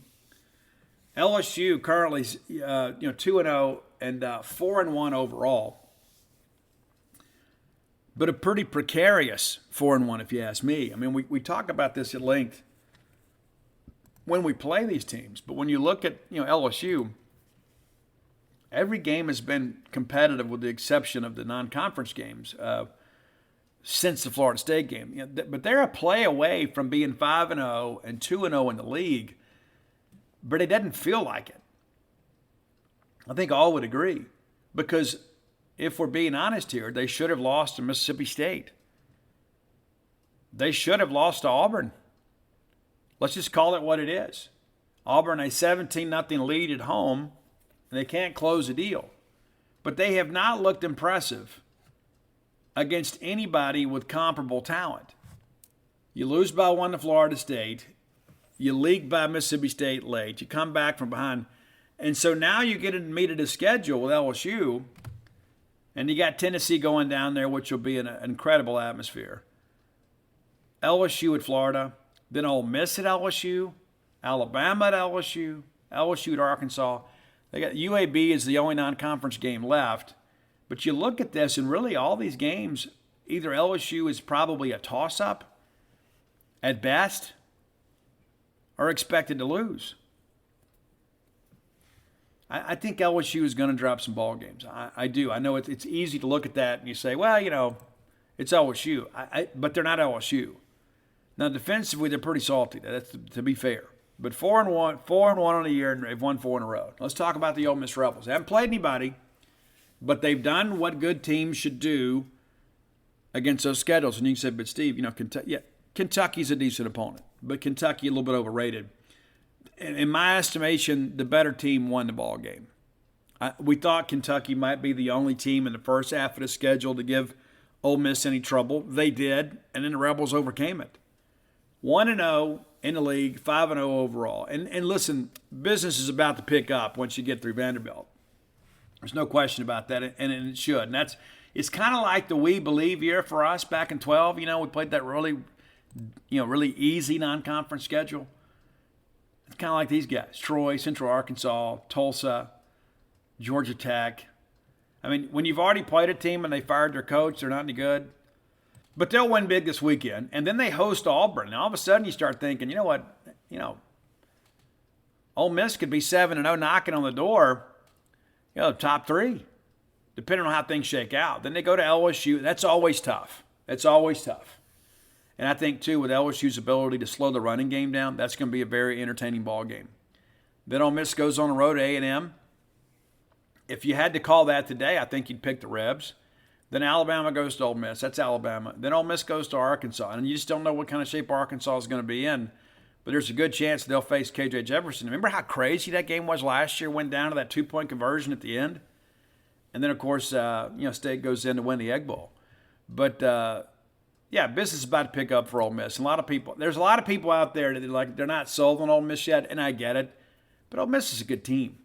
LSU currently 2-0 and 4-1 overall. But a pretty precarious 4-1 if you ask me. We talk about this at length when we play these teams. But when you look at LSU, every game has been competitive with the exception of the non-conference games since the Florida State game. But they're a play away from being 5-0 and 2-0 in the league, but it doesn't feel like it. I think all would agree, because if we're being honest here, they should have lost to Mississippi State. They should have lost to Auburn. Let's just call it what it is. Auburn, a 17-0 lead at home, and they can't close the deal. But they have not looked impressive against anybody with comparable talent. You lose by 1 to Florida State. You leak by Mississippi State late. You come back from behind. And so now you get in the meat of the schedule with LSU, and you got Tennessee going down there, which will be an incredible atmosphere. LSU at Florida, then Ole Miss at LSU, Alabama at LSU, LSU at Arkansas. They got UAB is the only non-conference game left. But you look at this, and really all these games, either LSU is probably a toss-up at best or expected to lose. I think LSU is going to drop some ball games. I do. I know it's easy to look at that and you say, well, it's LSU. But they're not LSU. Now, defensively, they're pretty salty. That's to be fair. But 4-1 on the year, and they've won 4 in a row. Let's talk about the Ole Miss Rebels. They haven't played anybody, but they've done what good teams should do against those schedules. And you can say, but Steve, Kentucky's a decent opponent, but Kentucky a little bit overrated. In my estimation, the better team won the ball game. We thought Kentucky might be the only team in the first half of the schedule to give Ole Miss any trouble. They did, and then the Rebels overcame it. 1-0 in the league, 5-0 overall. And listen, business is about to pick up once you get through Vanderbilt. There's no question about that, and it should. And it's kind of like the We Believe year for us back in 12. We played that really really easy non-conference schedule. It's kind of like these guys: Troy, Central Arkansas, Tulsa, Georgia Tech. I mean, when you've already played a team and they fired their coach, they're not any good. But they'll win big this weekend, and then they host Auburn. And all of a sudden, you start thinking, you know what? Ole Miss could be 7-0, knocking on the door. Top 3, depending on how things shake out. Then they go to LSU. That's always tough. And I think, too, with LSU's ability to slow the running game down, that's going to be a very entertaining ball game. Then Ole Miss goes on the road to A&M. If you had to call that today, I think you'd pick the Rebs. Then Alabama goes to Ole Miss. That's Alabama. Then Ole Miss goes to Arkansas. And you just don't know what kind of shape Arkansas is going to be in. But there's a good chance they'll face KJ Jefferson. Remember how crazy that game was last year? Went down to that 2-point conversion at the end. And then, of course, State goes in to win the Egg Bowl. But, business is about to pick up for Ole Miss. And there's a lot of people out there that they're not sold on Ole Miss yet, and I get it. But Ole Miss is a good team.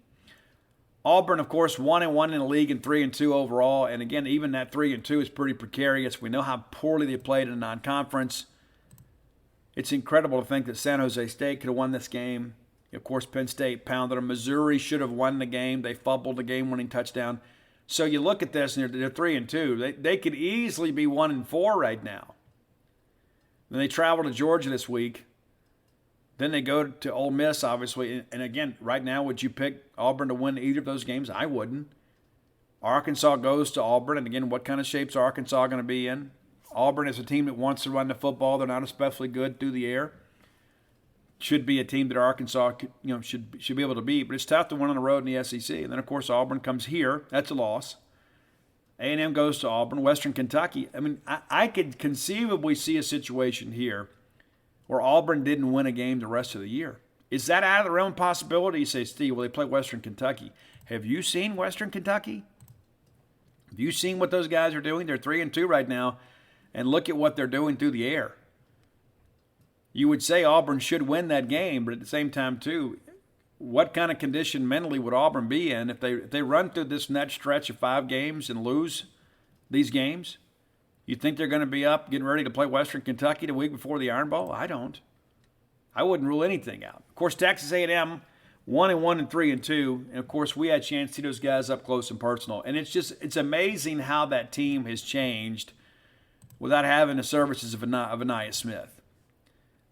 Auburn, of course, 1-1 in the league and 3-2 overall. And again, even that 3-2 is pretty precarious. We know how poorly they played in a non-conference. It's incredible to think that San Jose State could have won this game. Of course, Penn State pounded them. Missouri should have won the game. They fumbled the game-winning touchdown. So you look at this, and they're 3-2. They could easily be 1-4 right now. Then they travel to Georgia this week. Then they go to Ole Miss, obviously. And again, right now, would you pick Auburn to win either of those games? I wouldn't. Arkansas goes to Auburn. And again, what kind of shape's Arkansas going to be in? Auburn is a team that wants to run the football. They're not especially good through the air. Should be a team that Arkansas should be able to beat. But it's tough to win on the road in the SEC. And then, of course, Auburn comes here. That's a loss. A&M goes to Auburn. Western Kentucky. I mean, I could conceivably see a situation here where Auburn didn't win a game the rest of the year. Is that out of the realm of possibility? You say, Steve, well, they play Western Kentucky. Have you seen Western Kentucky? Have you seen what those guys are doing? They're 3-2 right now, and look at what they're doing through the air. You would say Auburn should win that game, but at the same time, too, what kind of condition mentally would Auburn be in if they run through this next stretch of 5 games and lose these games? You think they're going to be up getting ready to play Western Kentucky the week before the Iron Bowl? I don't. I wouldn't rule anything out. Of course, Texas A&M, 1-1 and 3-2. And, of course, we had a chance to see those guys up close and personal. And it's amazing how that team has changed without having the services of Anaya Smith.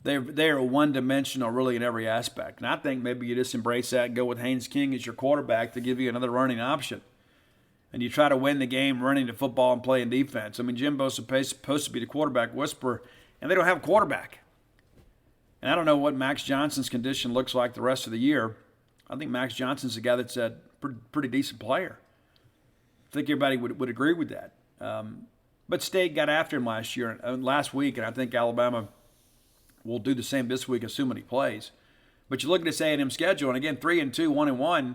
They are one-dimensional really in every aspect. And I think maybe you just embrace that and go with Haynes King as your quarterback to give you another running option. And you try to win the game running the football and playing defense. I mean, Jimbo's supposed to be the quarterback whisperer, and they don't have a quarterback. And I don't know what Max Johnson's condition looks like the rest of the year. I think Max Johnson's a guy that's a pretty decent player. I think everybody would agree with that. But State got after him last week, and I think Alabama will do the same this week, assuming he plays. But you look at this A&M schedule, and again, 3-2, 1-1.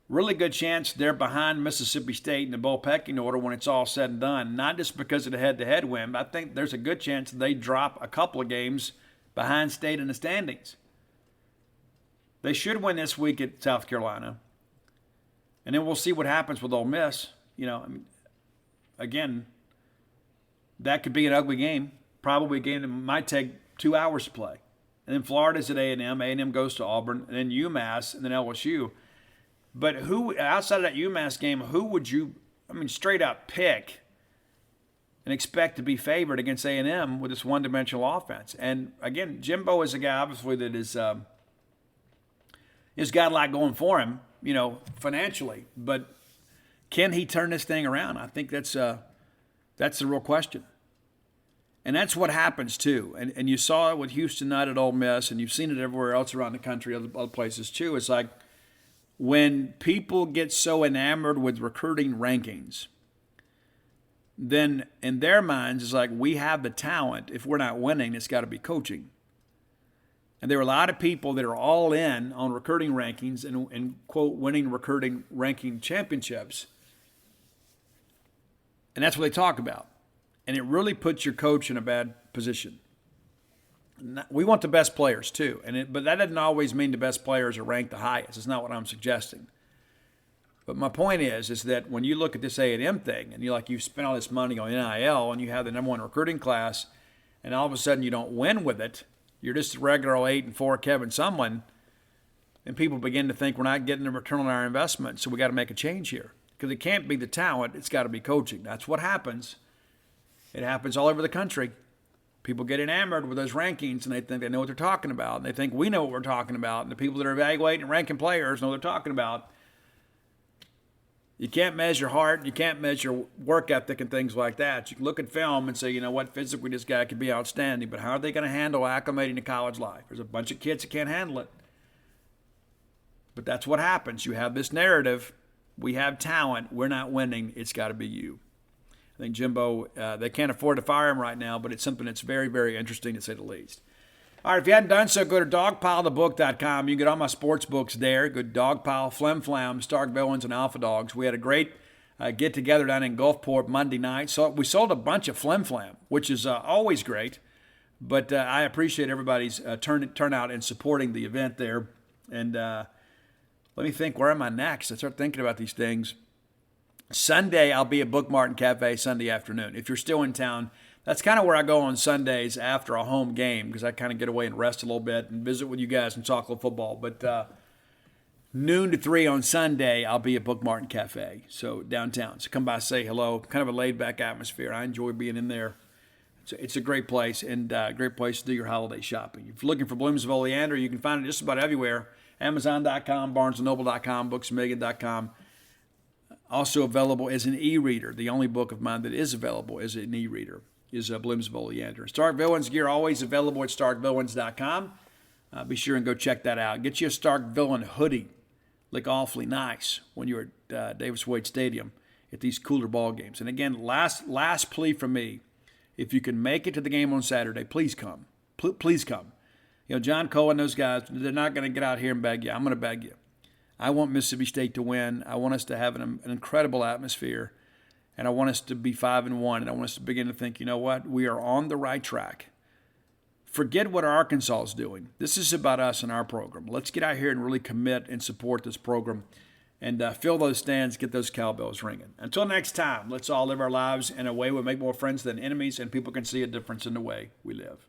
Really good chance they're behind Mississippi State in the bowl pecking order when it's all said and done. Not just because of the head-to-head win, but I think there's a good chance they drop a couple of games behind State in the standings. They should win this week at South Carolina. And then we'll see what happens with Ole Miss. Again, that could be an ugly game. Probably a game that might take 2 hours to play. And then Florida's at A&M. A&M goes to Auburn. And then UMass and then LSU. But who, outside of that UMass game, who would you, straight up pick and expect to be favored against A&M with this one-dimensional offense? And, again, Jimbo is a guy, obviously, that has got a lot going for him, financially. But can he turn this thing around? I think that's the real question. And that's what happens, too. And you saw it with Houston Nutt at Ole Miss, and you've seen it everywhere else around the country, other places, too. It's like, when people get so enamored with recruiting rankings, then in their minds, it's like we have the talent. If we're not winning, it's got to be coaching. And there are a lot of people that are all in on recruiting rankings and quote, winning recruiting ranking championships. And that's what they talk about. And it really puts your coach in a bad position. We want the best players too, but that doesn't always mean the best players are ranked the highest. It's not what I'm suggesting. But my point is that when you look at this A&M thing and you've spent all this money on NIL and you have the number 1 recruiting class and all of a sudden you don't win with it, you're just a regular 8-4 Kevin someone, and people begin to think we're not getting a return on our investment, so we got to make a change here. Because it can't be the talent, it's got to be coaching. That's what happens. It happens all over the country. People get enamored with those rankings, and they think they know what they're talking about. And they think we know what we're talking about. And the people that are evaluating and ranking players know what they're talking about. You can't measure heart. You can't measure work ethic and things like that. You can look at film and say, you know what, physically this guy could be outstanding. But how are they going to handle acclimating to college life? There's a bunch of kids that can't handle it. But that's what happens. You have this narrative. We have talent. We're not winning. It's got to be you. I think Jimbo, they can't afford to fire him right now, but it's something that's very, very interesting to say the least. All right, if you hadn't done so, go to dogpilethebook.com. You can get all my sports books there. Go to Dogpile, Flim Flam, Stark Villains, and Alpha Dogs. We had a great get-together down in Gulfport Monday night. So we sold a bunch of Flim Flam, which is always great. But I appreciate everybody's turnout and supporting the event there. And let me think, where am I next? I start thinking about these things. Sunday, I'll be at Book Martin Cafe Sunday afternoon. If you're still in town, that's kind of where I go on Sundays after a home game because I kind of get away and rest a little bit and visit with you guys and talk a little football. But noon to 3 on Sunday, I'll be at Book Martin Cafe, so downtown. So come by, say hello. Kind of a laid-back atmosphere. I enjoy being in there. It's a great place and a great place to do your holiday shopping. If you're looking for Blooms of Oleander, you can find it just about everywhere. Amazon.com, BarnesandNoble.com, BooksAMillion.com. Also available as an e-reader. The only book of mine that is available as an e-reader is Blooms of Oleander. Stark Villains gear always available at StarkVillains.com. Be sure and go check that out. Get you a Stark Villain hoodie. Look awfully nice when you're at Davis Wade Stadium at these cooler ball games. And again, last plea from me, if you can make it to the game on Saturday, please come. Please come. You know, John Cohen, those guys, they're not going to get out here and beg you. I'm going to beg you. I want Mississippi State to win. I want us to have an incredible atmosphere, and I want us to be 5-1, and I want us to begin to think, you know what, we are on the right track. Forget what Arkansas is doing. This is about us and our program. Let's get out here and really commit and support this program and fill those stands, get those cowbells ringing. Until next time, let's all live our lives in a way we make more friends than enemies, and people can see a difference in the way we live.